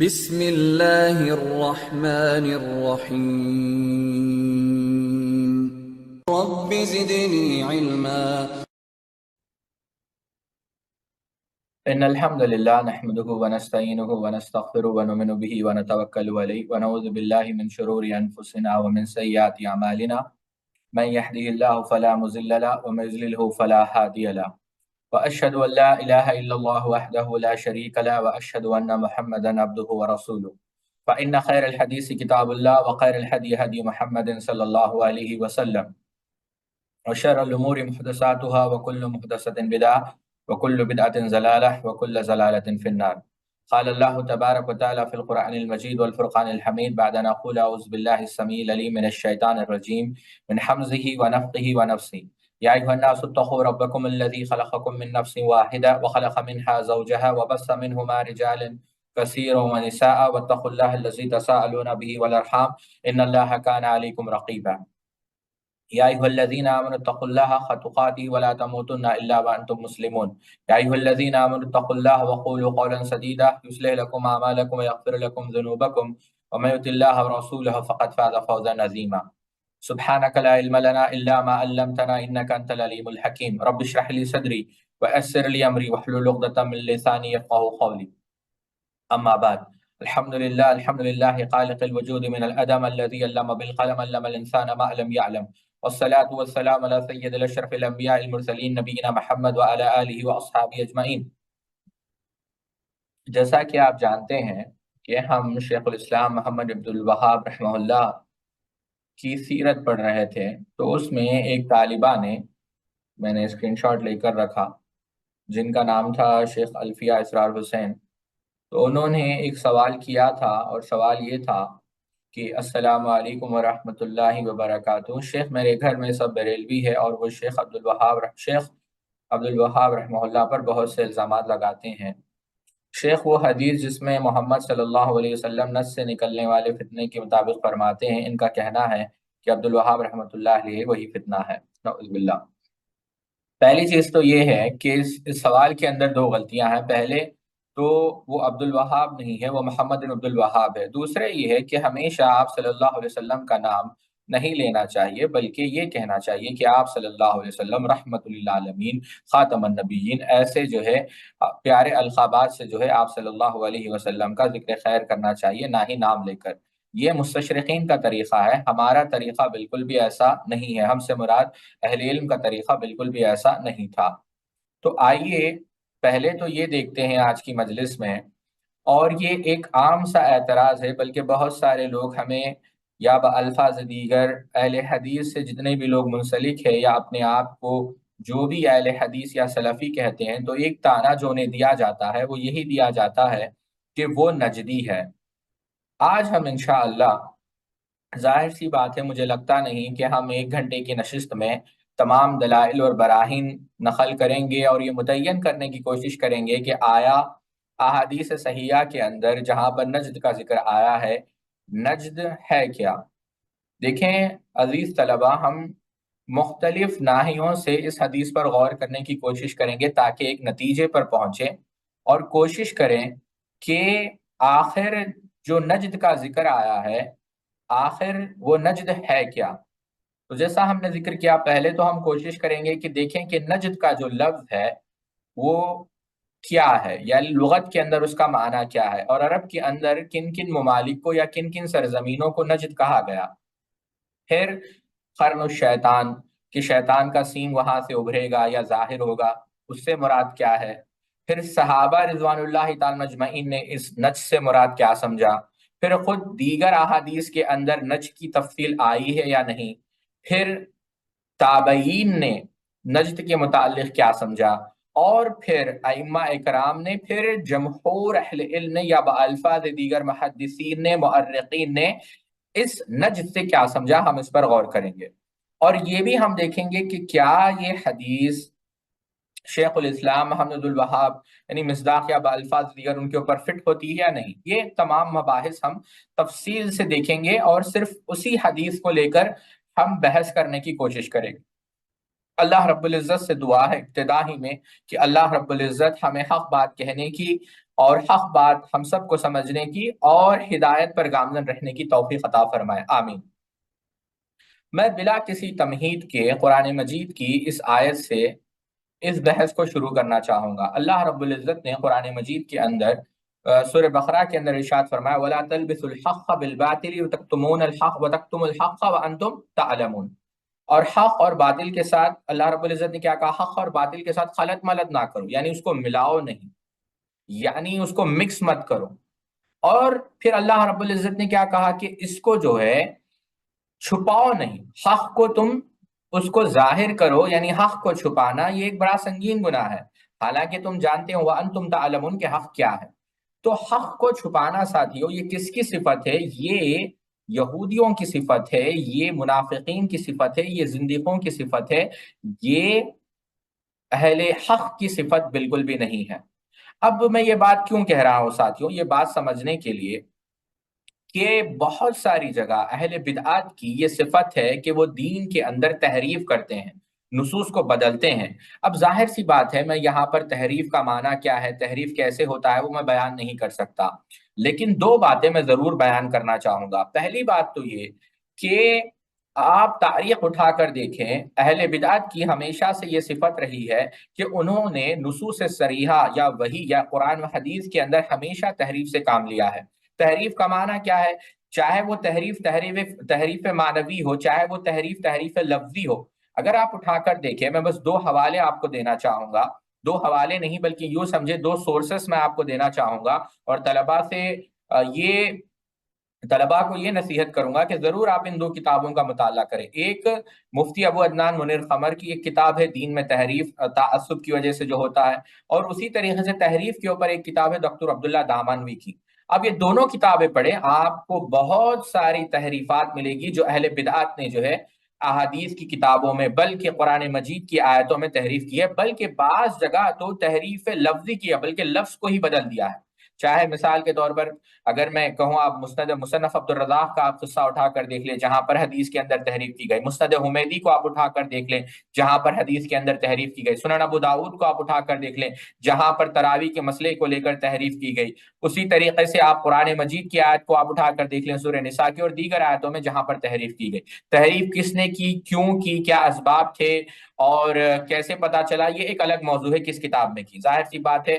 بسم اللہ الرحمن الرحیم رب زدنی علما إن الحمد لله نحمده ونستعينه ونستغفره ونؤمن به ونتوكل عليه ونعوذ بالله من شرور أنفسنا ومن سيئات أعمالنا من يهده الله فلا مضل له ومن يضلله فلا هادي له وأشهد أن لا إله إلا الله وحده لا شريك له وأشهد أن محمدا عبده ورسوله فإن خير الحديث كتاب الله وخير الهدي هدي محمد صلى الله عليه وسلم وشر الأمور محدثاتها وكل محدثة بدعة وكل بدعة ضلالة وكل ضلالة في النار. قال الله تبارك وتعالى في القرآن المجيد والفرقان الحميد بعد أن أقول أعوذ بالله السميع العليم من الشيطان الرجيم من حمزه ونفخه ونفسه. يا أيها الناس اتقوا ربكم الذي خلقكم من نفس واحدة وخلق منها زوجها وبث منهما رجالا كثيرا ونساء واتقوا الله الذي تساءلون به والأرحام إن الله كان عليكم رقيبا. يا أيها الذين آمنوا اتقوا الله حق تقاته ولا تموتن إلا وأنتم مسلمون. يا أيها الذين آمنوا اتقوا الله وقولوا قولا سديدا يصلح لكم أعمالكم ويغفر لكم ذنوبكم ومن يطع الله ورسوله فقد فاز فوزا عظيما. سبحانك لا علم لنا إلا ما علمتنا إنك أنت العليم الحكيم. رب اشرح لي صدري ويسر لي أمري واحلل عقدة من لساني يفقهوا قولي. أما بعد. الحمد لله خالق الوجود من العدم الذي علم بالقلم علم الإنسان ما لم يعلم والصلاة والسلام على سيد الأشرف الأنبياء المرسلين نبينا محمد وعلى آلہ وأصحابہ اجمعین. جیسا کہ آپ جانتے ہیں کہ ہم شیخ الاسلام محمد عبد الوہاب رحمہ اللہ کی سیرت پڑھ رہے تھے، تو اس میں ایک طالبہ نے، میں نے اسکرین شاٹ لے کر رکھا، جن کا نام تھا شیخ الفیہ اسرار حسین. تو انہوں نے ایک سوال کیا تھا، اور سوال یہ تھا کہ السلام علیکم ورحمۃ اللہ وبرکاتہ. شیخ میرے گھر میں سب بریلوی ہے اور وہ شیخ عبد الوہاب رحمہ اللہ پر بہت سے الزامات لگاتے ہیں. شیخ وہ حدیث جس میں محمد صلی اللہ علیہ وسلم نس سے نکلنے والے فتنے کے مطابق فرماتے ہیں، ان کا کہنا ہے کہ عبد الوہاب رحمۃ اللہ علیہ وہی فتنہ ہے. نعوذ باللہ. پہلی چیز تو یہ ہے کہ اس سوال کے اندر دو غلطیاں ہیں. پہلے تو وہ عبد الوہاب نہیں ہے، وہ محمد بن عبد الوہاب ہے. دوسرے یہ ہے کہ ہمیشہ آپ صلی اللہ علیہ وسلم کا نام نہیں لینا چاہیے، بلکہ یہ کہنا چاہیے کہ آپ صلی اللہ علیہ وسلم رحمت للعالمین، خاتم النبیین، ایسے جو ہے پیارے القابات سے جو ہے آپ صلی اللہ علیہ وسلم کا ذکر خیر کرنا چاہیے، نہ ہی نام لے کر. یہ مستشرقین کا طریقہ ہے، ہمارا طریقہ بالکل بھی ایسا نہیں ہے. ہم سے مراد اہل علم کا طریقہ بالکل بھی ایسا نہیں تھا. تو آئیے پہلے تو یہ دیکھتے ہیں آج کی مجلس میں، اور یہ ایک عام سا اعتراض ہے، بلکہ بہت سارے لوگ ہمیں یا بألفاظ دیگر اہل حدیث سے جتنے بھی لوگ منسلک ہے یا اپنے آپ کو جو بھی اہل حدیث یا سلفی کہتے ہیں، تو ایک طعنہ جو انہیں دیا جاتا ہے وہ یہی دیا جاتا ہے کہ وہ نجدی ہے. آج ہم انشاءاللہ، ظاہر سی بات ہے، مجھے لگتا نہیں کہ ہم 1 گھنٹے کی نشست میں تمام دلائل اور براہین نقل کریں گے اور یہ متعین کرنے کی کوشش کریں گے کہ آیا احادیث صحیحہ کے اندر جہاں پر نجد کا ذکر آیا ہے، نجد ہے کیا. دیکھیں عزیز طلبہ، ہم مختلف ناحیوں سے اس حدیث پر غور کرنے کی کوشش کریں گے تاکہ ایک نتیجے پر پہنچیں، اور کوشش کریں کہ آخر جو نجد کا ذکر آیا ہے، آخر وہ نجد ہے کیا. تو جیسا ہم نے ذکر کیا، پہلے تو ہم کوشش کریں گے کہ دیکھیں کہ نجد کا جو لفظ ہے وہ کیا ہے، یا لغت کے اندر اس کا معنی کیا ہے، اور عرب کے اندر کن کن ممالک کو یا کن کن سرزمینوں کو نجد کہا گیا. پھر قرن الشیطان، کہ شیطان کا سینگ وہاں سے ابھرے گا یا ظاہر ہوگا، اس سے مراد کیا ہے. پھر صحابہ رضوان اللہ تعالی مجمعین نے اس نجد سے مراد کیا سمجھا. پھر خود دیگر احادیث کے اندر نجد کی تفصیل آئی ہے یا نہیں. پھر تابعین نے نجد کے متعلق کیا سمجھا، اور پھر ائمہ اکرام نے، پھر جمہور اہل علم نے، یا بألفاظ دیگر محدثین نے، مؤرخین نے اس نجد سے کیا سمجھا. ہم اس پر غور کریں گے، اور یہ بھی ہم دیکھیں گے کہ کیا یہ حدیث شیخ الاسلام محمد الوہاب یعنی مصداق یا بألفاظ دیگر ان کے اوپر فٹ ہوتی ہے یا نہیں. یہ تمام مباحث ہم تفصیل سے دیکھیں گے، اور صرف اسی حدیث کو لے کر ہم بحث کرنے کی کوشش کریں گے. اللہ رب العزت سے دعا ہے ابتدا ہی میں کہ اللہ رب العزت ہمیں حق بات کہنے کی اور حق بات ہم سب کو سمجھنے کی اور ہدایت پر گامزن رہنے کی توفیق عطا فرمائے، آمین۔ میں بلا کسی تمہید کے قرآن مجید کی اس آیت سے اس بحث کو شروع کرنا چاہوں گا۔ اللہ رب العزت نے قرآن مجید کے اندر سورہ بقرہ کے اندر ارشاد فرمایا وَلَا تَلْبِسُوا الْحَقَّ بِالْبَاطِلِ وَتَكْتُمُونَ الْحَقَّ وَتَكْتُمُوا الْحَقَّ وَأَنْتُمْ تَعْلَمُونَ۔ اور حق اور باطل کے ساتھ اللہ رب العزت نے کیا کہا؟ حق اور باطل کے ساتھ خلط ملط نہ کرو، یعنی اس کو ملاؤ نہیں، یعنی اس کو مکس مت کرو۔ اور پھر اللہ رب العزت نے کیا کہا کہ اس کو جو ہے چھپاؤ نہیں، حق کو تم اس کو ظاہر کرو، یعنی حق کو چھپانا یہ ایک بڑا سنگین گناہ ہے، حالانکہ تم جانتے ہو وَأَنْتُمْ تَعْلَمُونَ کہ حق کیا ہے۔ تو حق کو چھپانا ساتھیو یہ کس کی صفت ہے؟ یہ یہودیوں کی صفت ہے، یہ منافقین کی صفت ہے، یہ زندیقوں کی صفت ہے، یہ اہل حق کی صفت بالکل بھی نہیں ہے۔ اب میں یہ بات کیوں کہہ رہا ہوں ساتھیوں؟ یہ بات سمجھنے کے لیے کہ بہت ساری جگہ اہل بدعات کی یہ صفت ہے کہ وہ دین کے اندر تحریف کرتے ہیں، نصوص کو بدلتے ہیں۔ اب ظاہر سی بات ہے میں یہاں پر تحریف کا معنی کیا ہے، تحریف کیسے ہوتا ہے وہ میں بیان نہیں کر سکتا، لیکن دو باتیں میں ضرور بیان کرنا چاہوں گا۔ پہلی بات تو یہ کہ آپ تاریخ اٹھا کر دیکھیں، اہل بدعات کی ہمیشہ سے یہ صفت رہی ہے کہ انہوں نے نصوص صریحہ یا وحی یا قرآن و حدیث کے اندر ہمیشہ تحریف سے کام لیا ہے۔ تحریف کا معنی کیا ہے؟ چاہے وہ تحریف معنوی ہو، چاہے وہ تحریف لفظی ہو۔ اگر آپ اٹھا کر دیکھیں، میں بس دو حوالے آپ کو دینا چاہوں گا، دو حوالے نہیں بلکہ یوں سمجھے دو سورسز میں آپ کو دینا چاہوں گا، اور طلباء کو یہ نصیحت کروں گا کہ ضرور آپ ان دو کتابوں کا مطالعہ کریں۔ ایک مفتی ابو عدنان منیر قمر کی ایک کتاب ہے دین میں تحریف تعصب کی وجہ سے جو ہوتا ہے، اور اسی طریقے سے تحریف کے اوپر ایک کتاب ہے ڈاکٹر عبداللہ دامنوی کی۔ اب یہ دونوں کتابیں پڑھیں، آپ کو بہت ساری تحریفات ملے گی جو اہل بدعات نے جو ہے احادیث کی کتابوں میں بلکہ قرآن مجید کی آیتوں میں تحریف کی ہے، بلکہ بعض جگہ تو تحریف لفظی کی ہے، بلکہ لفظ کو ہی بدل دیا ہے۔ چاہے مثال کے طور پر اگر میں کہوں، آپ مصنف عبد الرزاق کا آپ قصہ اٹھا کر دیکھ لیں جہاں پر حدیث کے اندر تحریف کی گئی، مسند حمیدی کو آپ اٹھا کر دیکھ لیں جہاں پر حدیث کے اندر تحریف کی گئی، سنن ابو داؤد کو آپ اٹھا کر دیکھ لیں جہاں پر تراویح کے مسئلے کو لے کر تحریف کی گئی، اسی طریقے سے آپ قرآن مجید کی آیت کو آپ اٹھا کر دیکھ لیں سورہ نساء کی اور دیگر آیتوں میں جہاں پر تحریف کی گئی۔ تحریف کس نے کی، کیوں کی، کیا اسباب تھے اور کیسے پتا چلا، یہ ایک الگ موضوع ہے کس کتاب میں کی۔ ظاہر سی بات ہے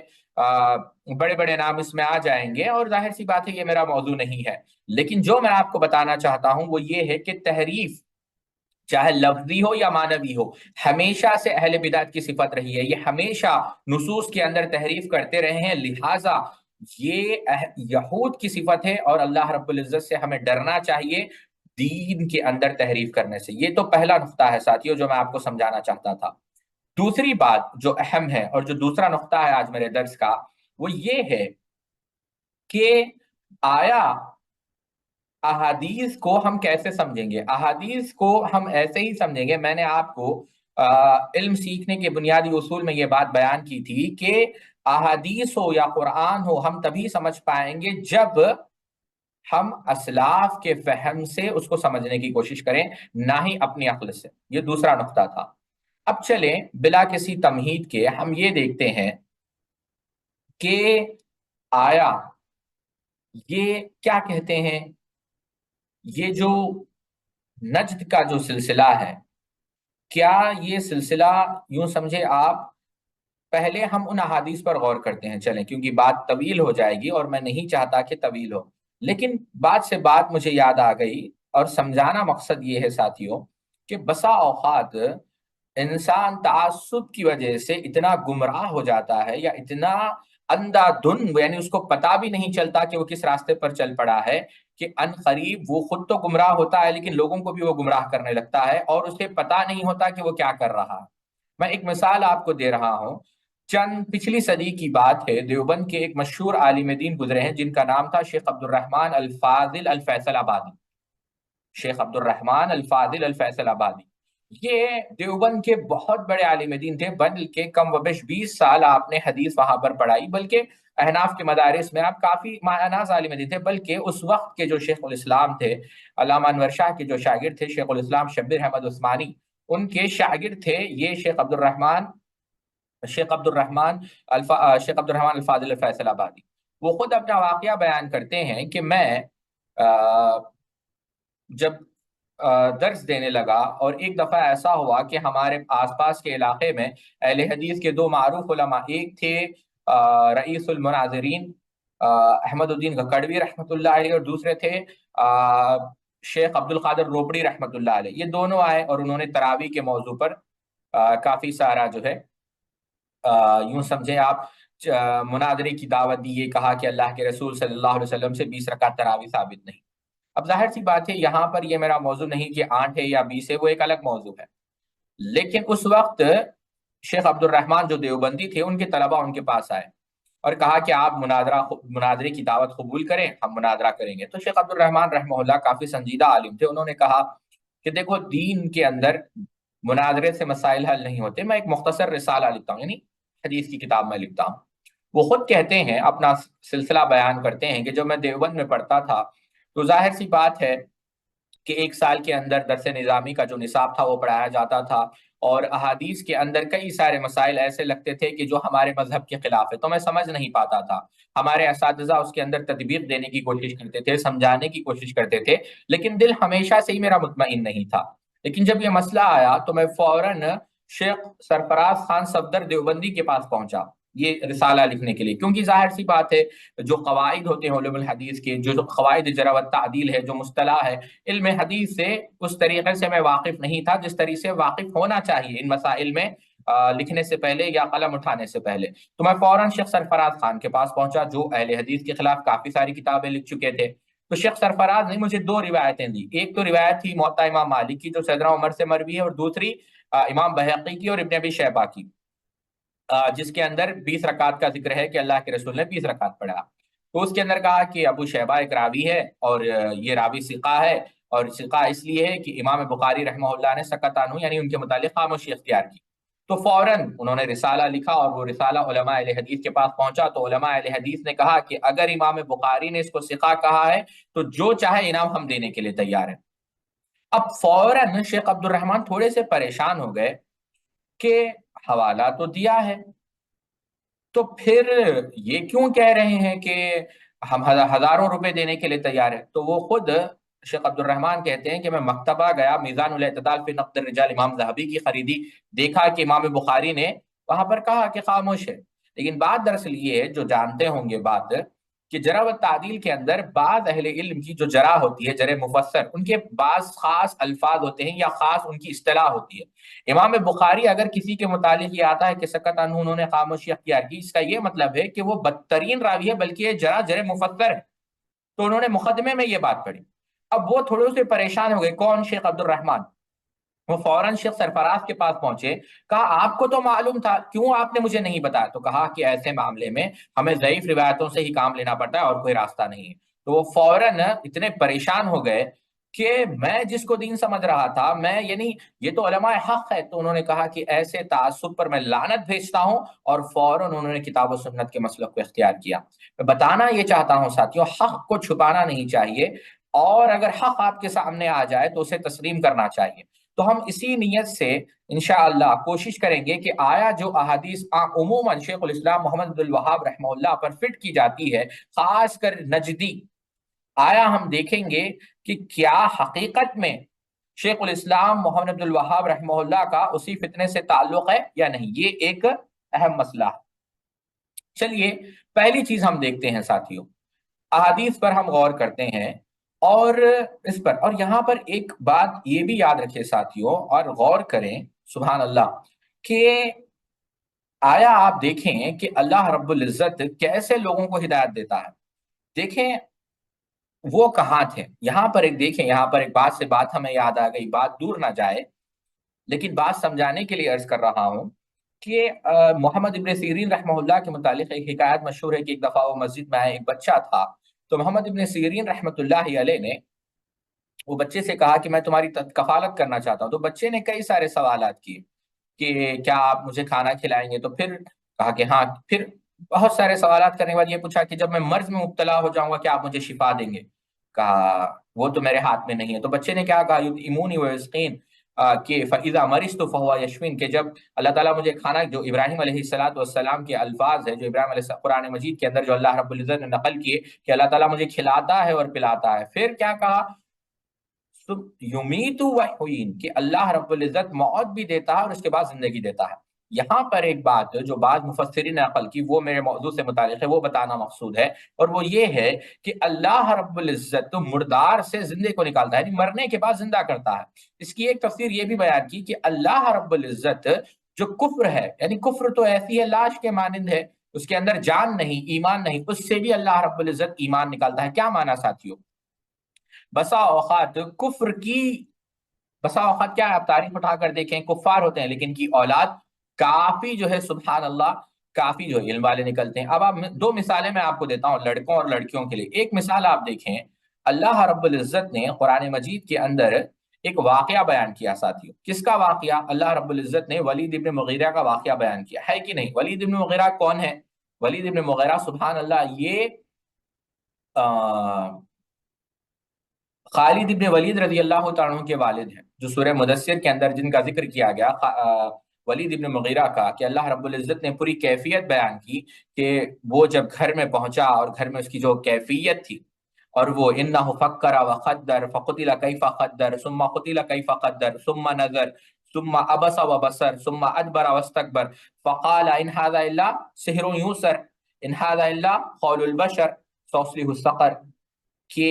بڑے بڑے نام اس میں آ جائیں گے اور ظاہر سی بات ہے یہ میرا موضوع نہیں ہے، لیکن جو میں آپ کو بتانا چاہتا ہوں وہ یہ ہے کہ تحریف چاہے لفظی ہو یا معنوی ہو ہمیشہ سے اہل بدعت کی صفت رہی ہے، یہ ہمیشہ نصوص کے اندر تحریف کرتے رہے ہیں، لہٰذا یہ یہود کی صفت ہے اور اللہ رب العزت سے ہمیں ڈرنا چاہیے دین کے اندر تحریف کرنے سے۔ یہ تو پہلا نقطہ ہے ساتھیوں جو میں آپ کو سمجھانا چاہتا تھا۔ دوسری بات جو اہم ہے اور جو دوسرا نقطہ ہے آج میرے درس کا وہ یہ ہے کہ آیا احادیث کو ہم کیسے سمجھیں گے؟ احادیث کو ہم ایسے ہی سمجھیں گے، میں نے آپ کو علم سیکھنے کے بنیادی اصول میں یہ بات بیان کی تھی کہ احادیث ہو یا قرآن ہو ہم تبھی سمجھ پائیں گے جب ہم اسلاف کے فہم سے اس کو سمجھنے کی کوشش کریں، نہ ہی اپنی عقل سے۔ یہ دوسرا نقطہ تھا۔ اب چلیں بلا کسی تمہید کے ہم یہ دیکھتے ہیں کہ آیا یہ کیا کہتے ہیں، یہ جو نجد کا جو سلسلہ ہے، کیا یہ سلسلہ یوں سمجھے آپ، پہلے ہم ان احادیث پر غور کرتے ہیں چلیں، کیونکہ بات طویل ہو جائے گی اور میں نہیں چاہتا کہ طویل ہو، لیکن بات سے بات مجھے یاد آ گئی اور سمجھانا مقصد یہ ہے ساتھیوں کہ بسا اوقات انسان تعصب کی وجہ سے اتنا گمراہ ہو جاتا ہے یا اتنا اندھا دھن، یعنی اس کو پتا بھی نہیں چلتا کہ وہ کس راستے پر چل پڑا ہے، کہ ان قریب وہ خود تو گمراہ ہوتا ہے لیکن لوگوں کو بھی وہ گمراہ کرنے لگتا ہے اور اسے پتا نہیں ہوتا کہ وہ کیا کر رہا ہے۔ میں ایک مثال آپ کو دے رہا ہوں، چند پچھلی صدی کی بات ہے، دیوبند کے ایک مشہور عالم دین گزرے ہیں جن کا نام تھا شیخ عبد الرحمن الفاضل الفیصل آبادی۔ شیخ عبد الرحمن الفاضل الفیصل آبادی یہ دیوبند کے بہت بڑے عالم دین تھے، بلکہ کم و بیش 20 سال آپ نے حدیث وہاں پر پڑھائی، بلکہ احناف کے مدارس میں آپ کافی معناز عالم دین تھے، بلکہ اس وقت کے جو شیخ الاسلام تھے علامہ انور شاہ کے جو شاگرد تھے شیخ الاسلام شبیر احمد عثمانی، ان کے شاگرد تھے یہ شیخ عبد الرحمن شیخ عبد الرحمن الفاضل فیصل آبادی، وہ خود اپنا واقعہ بیان کرتے ہیں کہ میں جب درس دینے لگا، اور ایک دفعہ ایسا ہوا کہ ہمارے آس پاس کے علاقے میں اہل حدیث کے دو معروف علماء، ایک تھے رئیس المناظرین احمد الدین گکڑوی رحمۃ اللہ علیہ، اور دوسرے تھے شیخ عبد القادر روبڑی رحمۃ اللہ علیہ. یہ دونوں آئے اور انہوں نے تراویح کے موضوع پر کافی سارا جو ہے یوں سمجھے آپ مناظرے کی دعوت دی. یہ کہا کہ اللہ کے رسول صلی اللہ علیہ وسلم سے 20 رکعت تراویح ثابت نہیں. اب ظاہر سی بات ہے یہاں پر یہ میرا موضوع نہیں کہ 8 ہے یا 20 ہے، وہ ایک الگ موضوع ہے. لیکن اس وقت شیخ عبد الرحمن جو دیوبندی تھے، ان کے طلبہ ان کے پاس آئے اور کہا کہ آپ مناظرے کی دعوت قبول کریں، ہم مناظرہ کریں گے. تو شیخ عبد الرحمن رحمہ اللہ کافی سنجیدہ عالم تھے. انہوں نے کہا کہ دیکھو، دین کے اندر مناظرے سے مسائل حل نہیں ہوتے. میں ایک مختصر رسالہ لکھتا ہوں، یعنی حدیث کی کتاب میں لکھتا ہوں. وہ خود کہتے ہیں، اپنا سلسلہ بیان کرتے ہیں کہ جب میں دیوبند میں پڑھتا تھا تو ظاہر سی بات ہے کہ ایک سال کے اندر درس نظامی کا جو نصاب تھا وہ پڑھایا جاتا تھا، اور احادیث کے اندر کئی سارے مسائل ایسے لگتے تھے کہ جو ہمارے مذہب کے خلاف ہے، تو میں سمجھ نہیں پاتا تھا. ہمارے اساتذہ اس کے اندر تطبیق دینے کی کوشش کرتے تھے، سمجھانے کی کوشش کرتے تھے، لیکن دل ہمیشہ سے ہی میرا مطمئن نہیں تھا. لیکن جب یہ مسئلہ آیا تو میں فوراً شیخ سرفراز خان صفدر دیوبندی کے پاس پہنچا یہ رسالہ لکھنے کے لیے، کیونکہ ظاہر سی بات ہے جو قواعد ہوتے ہیں علوم الحدیث کے، جو قواعد جرح و تعدیل ہے، جو مصطلح ہے علم حدیث سے، اس طریقے سے میں واقف نہیں تھا جس طریقے سے واقف ہونا چاہیے ان مسائل میں لکھنے سے پہلے یا قلم اٹھانے سے پہلے. تو میں فوراً شیخ سرفراز خان کے پاس پہنچا جو اہل حدیث کے خلاف کافی ساری کتابیں لکھ چکے تھے. تو شیخ سرفراز نے مجھے 2 روایتیں دی. ایک تو روایت تھی موطا امام مالک کی جو سیدنا عمر سے مروی ہے، اور دوسری امام بہقی کی اور ابن ابی شیبہ کی، جس کے اندر 20 رکعت کا ذکر ہے کہ اللہ کے رسول نے 20 رکعت پڑھا. تو اس کے اندر کہا کہ ابو شیبہ ایک راوی ہے، اور یہ راوی ثقہ ہے، اور ثقہ اس لیے ہے کہ امام بخاری رحمہ اللہ نے سکت عنہ، یعنی ان کے متعلق خاموشی اختیار کی. تو فوراً انہوں نے رسالہ لکھا، اور وہ رسالہ علماء اہل حدیث کے پاس پہنچا. تو علماء اہل حدیث نے کہا کہ اگر امام بخاری نے اس کو ثقہ کہا ہے تو جو چاہے انعام ہم دینے کے لیے تیار ہیں. اب فوراً شیخ عبد الرحمن تھوڑے سے پریشان ہو گئے کہ حوالہ تو دیا ہے، تو پھر یہ کیوں کہہ رہے ہیں کہ ہم ہزاروں روپے دینے کے لیے تیار ہیں. تو وہ خود شیخ عبد الرحمن کہتے ہیں کہ میں مکتبہ گیا، میزان الاعتدال فی نقد الرجال امام ذہبی کی خریدی، دیکھا کہ امام بخاری نے وہاں پر کہا کہ خاموش ہے. لیکن بات دراصل یہ ہے، جو جانتے ہوں گے بات، کہ جرح و تعدیل کے اندر بعض اہل علم کی جو جرح ہوتی ہے، جرح مفسر، ان کے بعض خاص الفاظ ہوتے ہیں یا خاص ان کی اصطلاح ہوتی ہے. امام بخاری اگر کسی کے متعلق یہ آتا ہے کہ سکت عنہ، انہوں نے خاموشی اختیار کی، اس کا یہ مطلب ہے کہ وہ بدترین راوی ہے، بلکہ یہ جرح مفسر ہے. تو انہوں نے مقدمے میں یہ بات پڑھی. اب وہ تھوڑے سے پریشان ہو گئے. کون؟ شیخ عبد الرحمن. وہ فوراً شیخ سرفراز کے پاس پہنچے، کہا آپ کو تو معلوم تھا، کیوں آپ نے مجھے نہیں بتایا؟ تو کہا کہ ایسے معاملے میں ہمیں ضعیف روایتوں سے ہی کام لینا پڑتا ہے اور کوئی راستہ نہیں ہے. تو وہ فوراً اتنے پریشان ہو گئے کہ میں جس کو دین سمجھ رہا تھا، میں یعنی یہ تو علماء حق ہے. تو انہوں نے کہا کہ ایسے تعصب پر میں لعنت بھیجتا ہوں، اور فوراً انہوں نے کتاب و سنت کے مسلک کو اختیار کیا. میں بتانا یہ چاہتا ہوں ساتھیوں، حق کو چھپانا نہیں چاہیے، اور اگر حق آپ کے سامنے آ جائے تو اسے تسلیم کرنا چاہیے. تو ہم اسی نیت سے انشاءاللہ کوشش کریں گے کہ آیا جو احادیث عموماً شیخ الاسلام محمد عبد الوہاب رحمہ اللہ پر فٹ کی جاتی ہے، خاص کر نجدی، آیا ہم دیکھیں گے کہ کیا حقیقت میں شیخ الاسلام محمد عبد الوہاب رحمہ اللہ کا اسی فتنے سے تعلق ہے یا نہیں. یہ ایک اہم مسئلہ ہے. چلیے پہلی چیز ہم دیکھتے ہیں ساتھیوں، احادیث پر ہم غور کرتے ہیں، اور اس پر، اور یہاں پر ایک بات یہ بھی یاد رکھے ساتھیوں، اور غور کریں سبحان اللہ، کہ آیا آپ دیکھیں کہ اللہ رب العزت کیسے لوگوں کو ہدایت دیتا ہے. دیکھیں وہ کہاں تھے. یہاں پر ایک دیکھیں، یہاں پر ایک بات سے بات ہمیں یاد آ گئی، بات دور نہ جائے لیکن بات سمجھانے کے لیے عرض کر رہا ہوں کہ محمد ابن سیرین رحمہ اللہ کے متعلق ایک حکایت مشہور ہے کہ ایک دفعہ وہ مسجد میں آئے، ایک بچہ تھا. تو محمد ابن سیرین رحمۃ اللہ علیہ نے وہ بچے سے کہا کہ میں تمہاری کفالت کرنا چاہتا ہوں. تو بچے نے کئی سارے سوالات کیے کہ کیا آپ مجھے کھانا کھلائیں گے؟ تو پھر کہا کہ ہاں. پھر بہت سارے سوالات کرنے کے بعد یہ پوچھا کہ جب میں مرض میں مبتلا ہو جاؤں گا کیا آپ مجھے شفا دیں گے؟ کہا وہ تو میرے ہاتھ میں نہیں ہے. تو بچے نے کیا کہا؟ یطعمونی ویسقین، کہ فَإِذَا مَرِضْتُ فَهُوَ يَشْفِينِ، کہ جب اللہ تعالیٰ مجھے کھانا، جو ابراہیم علیہ السلام کے الفاظ ہے، جو ابراہیم علیہ السلام قرآن مجید کے اندر جو اللہ رب العزت نے نقل کیے کہ اللہ تعالیٰ مجھے کھلاتا ہے اور پلاتا ہے، پھر کیا کہا؟ یمیت و یحیین، کہ اللہ رب العزت موت بھی دیتا ہے اور اس کے بعد زندگی دیتا ہے۔ یہاں پر ایک بات جو بعض مفسرین نے عقل کی، وہ میرے موضوع سے متعلق ہے، وہ بتانا مقصود ہے، اور وہ یہ ہے کہ اللہ رب العزت تو مردار سے زندے کو نکالتا ہے، یعنی مرنے کے بعد زندہ کرتا ہے۔ اس کی ایک تفسیر یہ بھی بیان کی کہ اللہ رب العزت جو کفر ہے، یعنی کفر تو ایسی ہے لاش کے مانند ہے، اس کے اندر جان نہیں، ایمان نہیں، اس سے بھی اللہ رب العزت ایمان نکالتا ہے۔ کیا معنی ساتھیوں؟ بسا اوقات کفر کی، بسا اوقات کیا ہے، آپ تاریخ اٹھا کر دیکھیں، کفار ہوتے ہیں لیکن کی اولاد کافی جو ہے سبحان اللہ کافی جو ہے علم والے نکلتے ہیں۔ اب آپ دو مثالیں میں آپ کو دیتا ہوں لڑکوں اور لڑکیوں کے لیے۔ ایک مثال آپ دیکھیں، اللہ رب العزت نے قرآن مجید کے اندر ایک واقعہ بیان کیا ساتھیوں۔ کس کا واقعہ؟ اللہ رب العزت نے ولید ابن مغیرہ کا واقعہ بیان کیا ہے کہ نہیں؟ ولید ابن مغیرہ کون ہے؟ ولید ابن مغیرہ سبحان اللہ یہ خالد ابن ولید رضی اللہ تعالیٰ عنہ کے والد ہیں، جو سورہ مدثر کے اندر جن کا ذکر کیا گیا، ولید ابن مغیرہ کا، کہ اللہ رب العزت نے پوری کیفیت بیان کی کہ وہ جب گھر میں پہنچا اور گھر میں اس کی جو کیفیت تھی، اور وہ انہ فکر وقدر فقتل کیف قدر ثم قتل کیف قدر ثم نظر ثم عبس وبصر ثم ادبر واستكبر فقال ان هذا الا سحر يوسر ان هذا الا قول البشر سأصليه السقر، کہ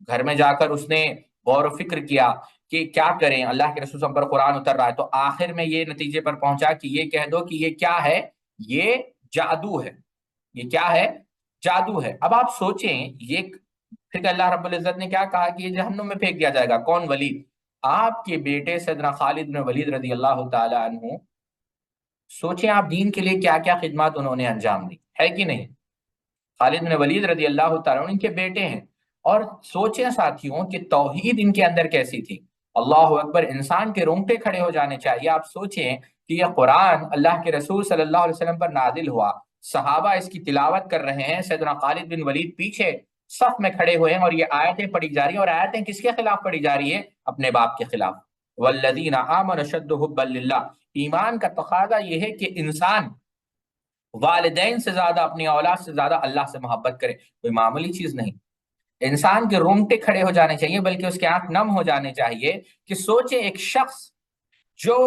گھر میں جا کر اس نے غور و فکر کیا کہ کیا کریں، اللہ کے رسول صلی اللہ علیہ وسلم پر قرآن اتر رہا ہے، تو آخر میں یہ نتیجے پر پہنچا کہ یہ کہہ دو کہ یہ کیا ہے، یہ جادو ہے، یہ کیا ہے، جادو ہے۔ اب آپ سوچیں، یہ پھر اللہ رب العزت نے کیا کہا کہ یہ جہنم میں پھینک دیا جائے گا۔ کون؟ ولید، آپ کے بیٹے سیدنا خالد بن ولید رضی اللہ تعالی عنہ۔ سوچیں آپ دین کے لیے کیا کیا خدمات انہوں نے انجام دی، ہے کہ نہیں؟ خالد بن ولید رضی اللہ تعالیٰ عنہ ان کے بیٹے ہیں، اور سوچیں ساتھیوں کہ توحید ان کے اندر کیسی تھی۔ اللہ اکبر، انسان کے رونگٹے کھڑے ہو جانے چاہیے۔ آپ سوچیں کہ یہ قرآن اللہ کے رسول صلی اللہ علیہ وسلم پر نازل ہوا، صحابہ اس کی تلاوت کر رہے ہیں، سیدنا خالد بن ولید پیچھے صف میں کھڑے ہوئے ہیں، اور یہ آیتیں پڑھی جا رہی ہیں، اور آیتیں کس کے خلاف پڑھی جا رہی ہیں؟ اپنے باپ کے خلاف۔ والذین آمنوا اشد حبا للہ، ایمان کا تقاضا یہ ہے کہ انسان والدین سے زیادہ، اپنی اولاد سے زیادہ اللہ سے محبت کرے، کوئی معمولی چیز نہیں۔ انسان کے رونگٹے کھڑے ہو جانے چاہیے، بلکہ اس کے آنکھ نم ہو جانے چاہیے کہ سوچے ایک شخص جو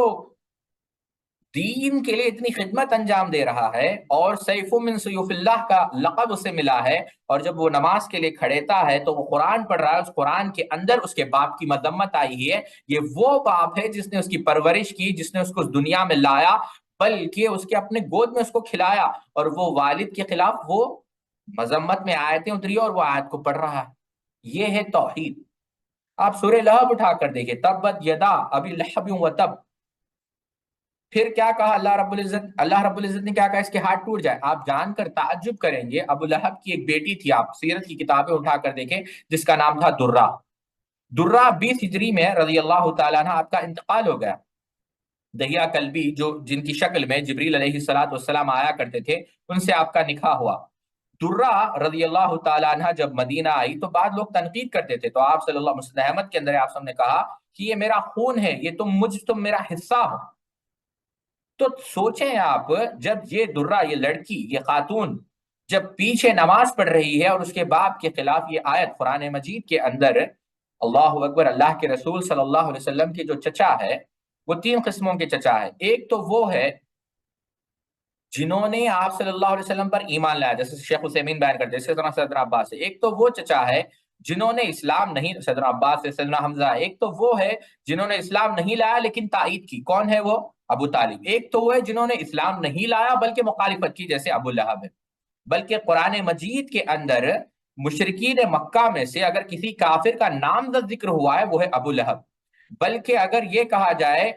دین کے لیے اتنی خدمت انجام دے رہا ہے، اور سیف من سیوف اللہ کا لقب اسے ملا ہے، اور جب وہ نماز کے لیے کھڑیتا ہے تو وہ قرآن پڑھ رہا ہے، اس قرآن کے اندر اس کے باپ کی مذمت آئی ہے۔ یہ وہ باپ ہے جس نے اس کی پرورش کی، جس نے اس کو اس دنیا میں لایا، بلکہ اس کے اپنے گود میں اس کو کھلایا، اور وہ والد کے خلاف وہ مذمت میں آیتیں اتری اور وہ آیت کو پڑھ رہا ہے۔ یہ ہے توحید۔ آپ سورہ لہب اٹھا کر دیکھیں، تبت یدا ابی لہب و تب، پھر کیا کہا اللہ رب العزت؟ اللہ رب العزت نے کیا کہا؟ اس کے ہاتھ ٹوٹ جائے۔ آپ جان کر تعجب کریں گے، ابو لہب کی ایک بیٹی تھی، آپ سیرت کی کتابیں اٹھا کر دیکھیں، جس کا نام تھا درہ۔ درہ 20 ہجری میں رضی اللہ تعالیٰ عنہ آپ کا انتقال ہو گیا۔ دہیا کلبی، جو جن کی شکل میں جبریل علیہ السلام آیا کرتے تھے، ان سے آپ کا نکاح ہوا۔ درہ رضی اللہ تعالیٰ عنہ جب مدینہ آئی تو بعض لوگ تنقید کرتے تھے، تو آپ صلی اللہ علیہ وسلم احمد کے اندر آپ سب نے کہا کہ یہ میرا خون ہے، یہ تم میرا حصہ ہو۔ تو سوچیں آپ، جب یہ درہ، یہ لڑکی، یہ خاتون جب پیچھے نماز پڑھ رہی ہے اور اس کے باپ کے خلاف یہ آیت قرآن مجید کے اندر، اللہ اکبر، اللہ کے رسول صلی اللہ علیہ وسلم کے جو چچا ہے وہ 3 قسموں کے چچا ہے۔ ایک تو وہ ہے جنہوں نے آپ صلی اللہ علیہ وسلم پر ایمان لایا، جیسے شیخ عثیمین بیان کرتے ہیں، سیدنا عباس ہے۔ ایک تو وہ چچا ہے جنہوں نے اسلام نہیں، سیدنا عباس ہے، سیدنا حمزہ۔ ایک تو وہ ہے جنہوں نے اسلام نہیں لایا لیکن تائید کی، کون ہے وہ؟ ابو طالب۔ ایک تو وہ ہے جنہوں نے اسلام نہیں لایا بلکہ مخالفت کی، جیسے ابو لہب ہے۔ بلکہ قرآن مجید کے اندر مشرکین مکہ میں سے اگر کسی کافر کا نامزد ذکر ہوا ہے وہ ہے ابو لہب۔ بلکہ اگر یہ کہا جائے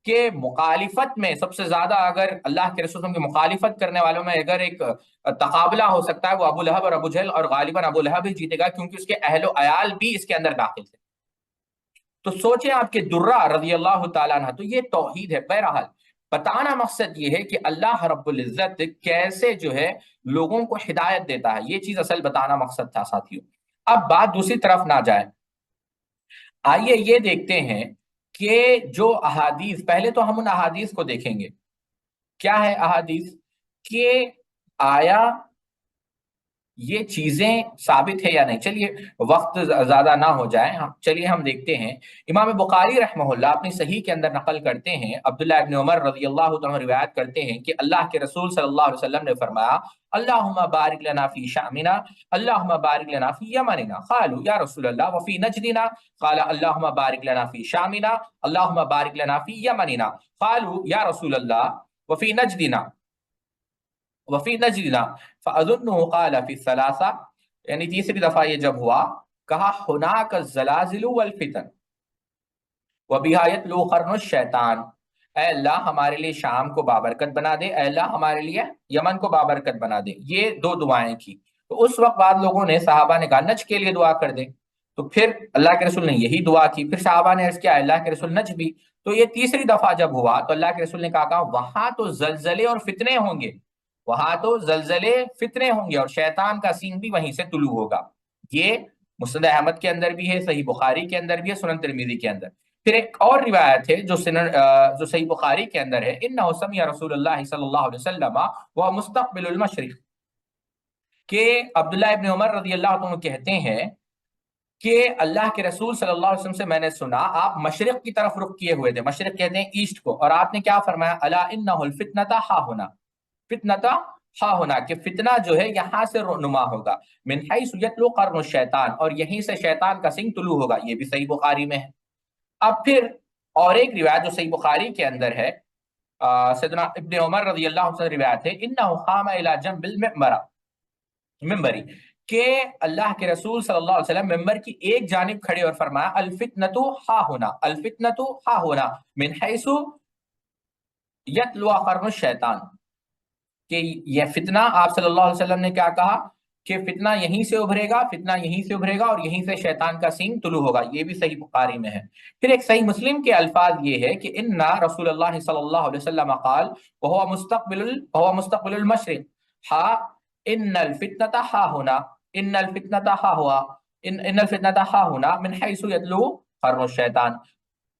کہ مخالفت میں سب سے زیادہ، اگر اللہ کے رسول کی مخالفت کرنے والوں میں اگر ایک تقابلہ ہو سکتا ہے، وہ ابو لہب اور ابو جہل، اور غالباً ابو لہب ہی جیتے گا، کیونکہ اس کے اہل و عیال بھی اس کے اندر داخل تھے۔ تو سوچیں آپ کے درہ رضی اللہ تعالیٰ عنہ، تو یہ توحید ہے۔ بہرحال بتانا مقصد یہ ہے کہ اللہ رب العزت کیسے جو ہے لوگوں کو ہدایت دیتا ہے، یہ چیز اصل بتانا مقصد تھا ساتھیوں۔ اب بات دوسری طرف نہ جائے، آئیے یہ دیکھتے ہیں کہ جو احادیث، پہلے تو ہم ان احادیث کو دیکھیں گے کیا ہے احادیث، کہ آیا یہ چیزیں ثابت ہے یا نہیں۔ چلیے وقت زیادہ نہ ہو جائے، چلیے ہم دیکھتے ہیں۔ امام بخاری رحمہ اللہ اپنی صحیح کے اندر نقل کرتے ہیں، عبداللہ ابن عمر رضی اللہ عنہ روایت کرتے ہیں کہ اللہ کے رسول صلی اللہ علیہ وسلم نے فرمایا اللہم بارک لنا فی شامنا، اللہم بارک لنا فی یمننا، قالوا یا رسول اللہ وفی نجدنا، قال اللہم بارک لنا فی شامنا، اللہم بارک لنا فی یمننا، قالوا یا رسول اللہ وفی نجدنا وفی نجدنا، فاظنه قال فی الثلاثہ، یعنی تیسری دفعہ یہ جب ہوا، کہا ہناک الزلازل والفتن وبها يتلو قرن الشیطان، اے اللہ ہمارے لیے شام کو بابرکت بنا دے، اے اللہ ہمارے لیے یمن کو بابرکت بنا دے۔ یہ دو دعائیں کی، تو اس وقت بعد لوگوں نے، صحابہ نے کہا نجد کے لیے دعا کر دے، تو پھر اللہ کے رسول نے یہی دعا کی، پھر صحابہ نے عرض کیا اللہ کے رسول نجد بھی، تو یہ تیسری دفعہ جب ہوا تو اللہ کے رسول نے کہا وہاں تو زلزلے اور فتنے ہوں گے، وہاں تو زلزلے فتنے ہوں گے اور شیطان کا سینگ بھی وہیں سے طلوع ہوگا۔ یہ مسند احمد کے اندر بھی ہے، صحیح بخاری کے اندر بھی ہے، سنن ترمذی کے اندر۔ پھر ایک اور روایت ہے جو جو صحیح بخاری کے اندر ہے، انہ سمع رسول اللہ صلی اللہ علیہ وسلم وہ مستقبل المشرق، کہ عبداللہ ابن عمر رضی اللہ عنہ کہتے ہیں کہ اللہ کے رسول صلی اللہ علیہ وسلم سے میں نے سنا آپ مشرق کی طرف رخ کیے ہوئے تھے، مشرق کہتے ہیں ایسٹ کو، اور آپ نے کیا فرمایا الا انہ الفتنۃ ہا ہونا، فتنۃ ہا ہونا، کہ فتنہ جو ہے یہاں سے رونما ہوگا، من حیث یطلع قرن الشیطان، اور یہیں سے شیطان کا سنگ طلوع ہوگا، یہ بھی صحیح بخاری میں ہے۔ اب پھر اور ایک روایت جو صحیح بخاری کے اندر ہے، سیدنا ابن عمر رضی اللہ عنہ سے روایت ہے انہ قام الی جنب المنبری، کہ اللہ کے رسول صلی اللہ علیہ وسلم ممبر کی ایک جانب کھڑے اور فرمایا الفتنۃ ہا ہونا، الفتنۃ ہا ہونا من حیث یطلع قرن الشیطان، کہ یہ فتنہ آپ صلی اللہ علیہ وسلم نے کیا کہا کہ فتنہ یہیں سے ابھرے گا، فتنہ یہیں سے ابھرے گا اور یہیں سے شیطان کا سینگ طلوع ہوگا، یہ بھی صحیح بخاری میں ہے۔ پھر ایک صحیح مسلم کے الفاظ یہ ہے کہ ان رسول اللہ صلی اللہ علیہ وسلم قال وهو مستقبل المشرق ہا ان الفتنۃ ہا ہونا، ان الفتنۃ ہا ہوا، ان الفتنۃ ہا ہونا من حیث یطلع قرن الشیطان،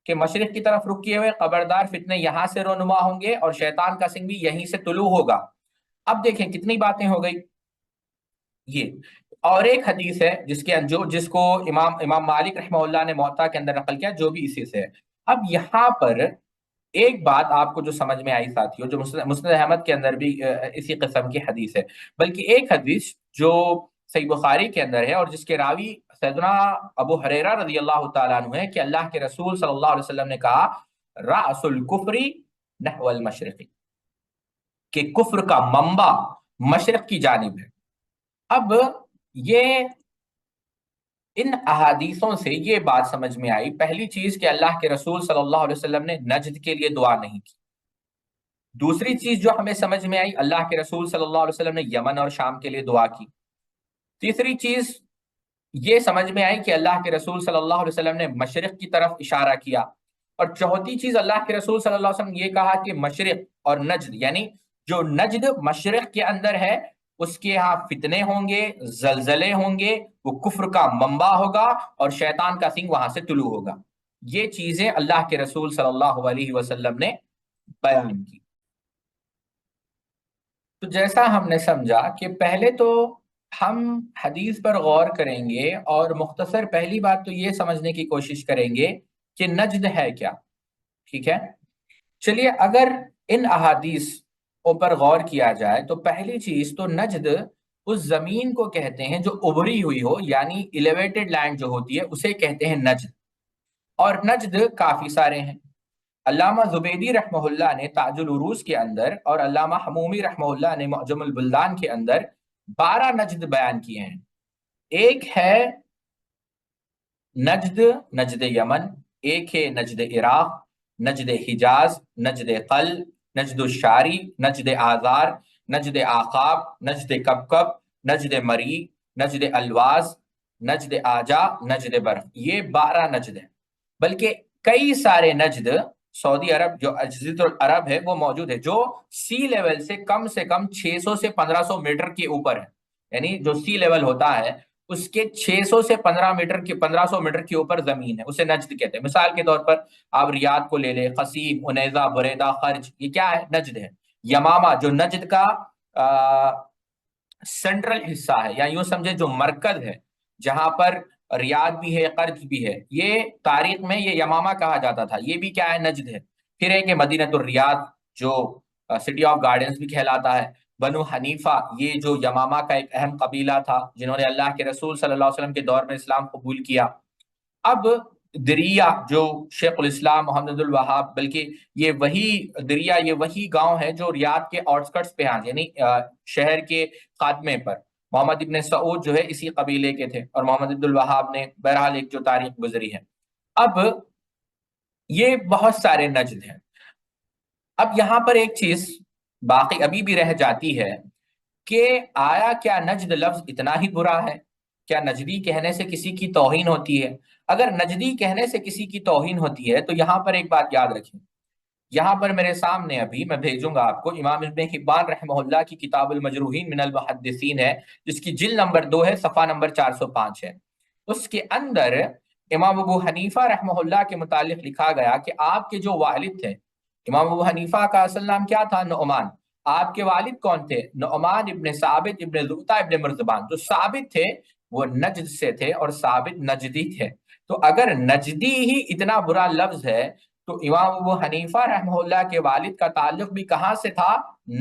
کہ مشرق کی طرف رخ کیے ہوئے خبردار فتنے یہاں سے رونما ہوں گے اور شیطان کا سنگ بھی یہیں سے طلوع ہوگا۔ اب دیکھیں کتنی باتیں ہو گئی۔ یہ اور ایک حدیث ہے جس کو امام مالک رحمہ اللہ نے موطا کے اندر نقل کیا، جو بھی اسی سے ہے۔ اب یہاں پر ایک بات آپ کو جو سمجھ میں آئی ساتھیوں، جو مسند احمد کے اندر بھی اسی قسم کی حدیث ہے، بلکہ ایک حدیث جو صحیح بخاری کے اندر ہے اور جس کے راوی سیدنا ابو ہریرہ رضی اللہ تعالیٰ عنہ ہے، کہ اللہ کے رسول صلی اللہ علیہ وسلم نے کہا رأس الکفر نحو المشرقی، کہ کفر کا منبع مشرق کی جانب ہے۔ اب یہ ان احادیثوں سے یہ بات سمجھ میں آئی، پہلی چیز کہ اللہ کے رسول صلی اللہ علیہ وسلم نے نجد کے لیے دعا نہیں کی۔ دوسری چیز جو ہمیں سمجھ میں آئی، اللہ کے رسول صلی اللہ علیہ وسلم نے یمن اور شام کے لیے دعا کی۔ تیسری چیز یہ سمجھ میں آئی کہ اللہ کے رسول صلی اللہ علیہ وسلم نے مشرق کی طرف اشارہ کیا۔ اور چوتھی چیز اللہ کے رسول صلی اللہ علیہ وسلم نے یہ کہا کہ مشرق اور نجد، یعنی جو نجد مشرق کے اندر ہے اس کے ہاں فتنے ہوں گے، زلزلے ہوں گے، وہ کفر کا منبع ہوگا اور شیطان کا سنگ وہاں سے طلوع ہوگا۔ یہ چیزیں اللہ کے رسول صلی اللہ علیہ وسلم نے بیان کی۔ تو جیسا ہم نے سمجھا کہ پہلے تو ہم حدیث پر غور کریں گے اور مختصر پہلی بات تو یہ سمجھنے کی کوشش کریں گے کہ نجد ہے کیا، ٹھیک ہے؟ چلیے اگر ان احادیث پر غور کیا جائے تو پہلی چیز تو نجد اس زمین کو کہتے ہیں جو ابھری ہوئی ہو، یعنی ایلیویٹڈ لینڈ جو ہوتی ہے اسے کہتے ہیں نجد، اور نجد کافی سارے ہیں۔ علامہ زبیدی رحمہ اللہ نے تاج العروض کے اندر اور علامہ حمومی رحمہ اللہ نے معجم البلدان کے اندر 12 نجد بیان کیے ہیں۔ ایک ہے نجد یمن، ایک ہے نجد عراق، نجد حجاز، نجد قل، نجد الشاری، نجد آزار، نجد آقاب، نجد کبکب، نجد مری، نجد الواز، نجد آجا، نجد برف، یہ 12 نجد ہیں۔ بلکہ کئی سارے نجد سعودی عرب جو جزیرۃ العرب ہے وہ موجود ہے، جو سی لیول سے کم 600 سے 1500 میٹر کے اوپر ہے، یعنی جو سی لیول ہوتا ہے اس کے 600 سے 1500 میٹر کے اوپر زمین ہے، اسے نجد کہتے ہیں۔ مثال کے طور پر آپ ریاض کو لے لیں، قصیم، انیزہ، بریدہ، خرج، یہ کیا ہے؟ نجد ہے۔ یمامہ جو نجد کا سینٹرل حصہ ہے، یا یوں سمجھے جو مرکز ہے، جہاں پر ریاض بھی ہے، قرض بھی ہے، یہ تاریخ میں یہ یمامہ کہا جاتا تھا، یہ بھی کیا ہے؟ نجد ہے۔ پھر ہے کہ مدینہ الریاض جو سٹی آف گارڈنز بھی کہلاتا ہے۔ بنو حنیفہ یہ جو یمامہ کا ایک اہم قبیلہ تھا، جنہوں نے اللہ کے رسول صلی اللہ علیہ وسلم کے دور میں اسلام قبول کیا۔ اب دریا جو شیخ الاسلام محمد الوہاب، بلکہ یہ وہی دریا، یہ وہی گاؤں ہے جو ریاض کے آؤٹسکرٹس پہ ہیں، یعنی شہر کے خاتمے پر۔ محمد ابن سعود جو ہے اسی قبیلے کے تھے، اور محمد عبد الوہاب نے بہرحال ایک جو تاریخ گزری ہے۔ اب یہ بہت سارے نجد ہیں۔ اب یہاں پر ایک چیز باقی ابھی بھی رہ جاتی ہے کہ آیا کیا نجد لفظ اتنا ہی برا ہے؟ کیا نجدی کہنے سے کسی کی توہین ہوتی ہے؟ اگر نجدی کہنے سے کسی کی توہین ہوتی ہے تو یہاں پر ایک بات یاد رکھیں، یہاں پر میرے سامنے ابھی میں بھیجوں گا آپ کو، امام ابن حبان رحمہ اللہ کی کتاب المجروحین من المحدثین ہے، جس کی جلد نمبر 2 ہے، صفحہ نمبر 405 ہے۔ اس کے اندر امام ابو حنیفہ رحمہ اللہ کے متعلق لکھا گیا کہ آپ کے جو والد تھے، امام ابو حنیفہ کا اصل نام کیا تھا؟ نعمان۔ آپ کے والد کون تھے؟ نعمان ابن ثابت ابن زبطہ ابن مرزبان۔ جو ثابت تھے وہ نجد سے تھے، اور ثابت نجدی تھے۔ تو اگر نجدی ہی اتنا برا لفظ ہے تو امام ابو حنیفہ رحمہ اللہ کے والد کا تعلق بھی کہاں سے تھا؟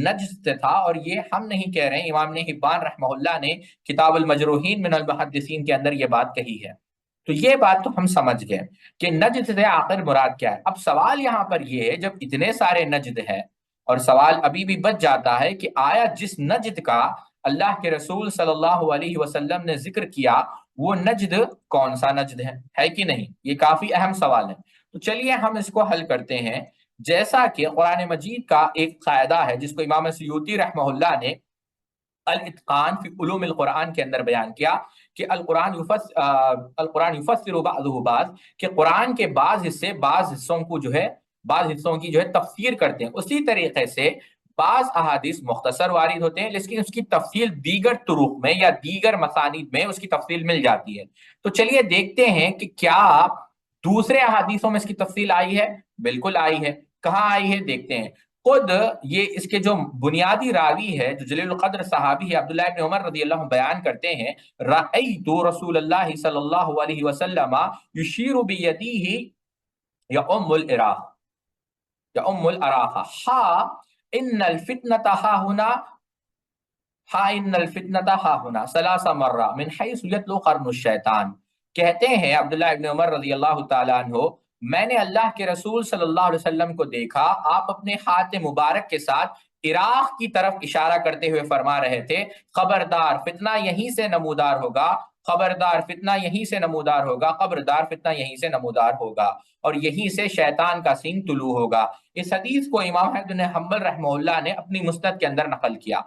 نجد سے تھا۔ اور یہ ہم نہیں کہہ رہے ہیں، امام ابن حبان رحمہ اللہ نے کتاب المجروحین من المحدثین کے اندر یہ بات کہی ہے۔ تو یہ بات تو ہم سمجھ گئے کہ نجد سے آخر مراد کیا ہے۔ اب سوال یہاں پر یہ ہے، جب اتنے سارے نجد ہیں، اور سوال ابھی بھی بچ جاتا ہے کہ آیا جس نجد کا اللہ کے رسول صلی اللہ علیہ وسلم نے ذکر کیا وہ نجد کون سا نجد ہے کہ نہیں؟ یہ کافی اہم سوال ہے۔ تو چلیے ہم اس کو حل کرتے ہیں۔ جیسا کہ قرآن مجید کا ایک قاعدہ ہے جس کو امام سیوطی رحمہ اللہ نے الاتقان فی علوم القرآن کے اندر بیان کیا کہ القرآن یفسر بعضہ بعض، کہ قرآن کے بعض حصے بعض حصوں کو جو ہے، بعض حصوں کی جو ہے تفسیر کرتے ہیں۔ اسی طریقے سے بعض احادیث مختصر وارد ہوتے ہیں، لیکن اس کی تفصیل دیگر طرق میں یا دیگر مسانید میں اس کی تفصیل مل جاتی ہے۔ تو چلیے دیکھتے ہیں کہ کیا دوسرے احادیثوں میں اس کی تفصیل آئی ہے؟ بالکل آئی ہے۔ کہاں آئی ہے دیکھتے ہیں۔ خود یہ اس کے جو بنیادی راوی ہے، جو جلیل القدر صحابی ہے عبداللہ ابن عمر رضی اللہ عنہ، بیان کرتے ہیں رأیت رسول اللہ صلی اللہ علیہ وسلم یشیر بیدیہ یؤم العراق یؤم العراق ان الفتنۃ ہا ہنا ان الفتنۃ ہا ہنا ثلاث مرہ من حیث یتلو قرن الشیطان۔ کہتے ہیں عبداللہ ابن عمر رضی اللہ تعالیٰ عنہ، میں نے اللہ کے رسول صلی اللہ علیہ وسلم کو دیکھا، آپ اپنے ہاتھ مبارک کے ساتھ عراق کی طرف اشارہ کرتے ہوئے فرما رہے تھے، خبردار فتنہ یہیں سے نمودار ہوگا، خبردار فتنہ یہیں سے نمودار ہوگا، خبردار فتنہ یہیں سے نمودار ہوگا، اور یہیں سے شیطان کا سینگ طلوع ہوگا۔ اس حدیث کو امام احمد بن حنبل رحمہ اللہ نے اپنی مسند کے اندر نقل کیا۔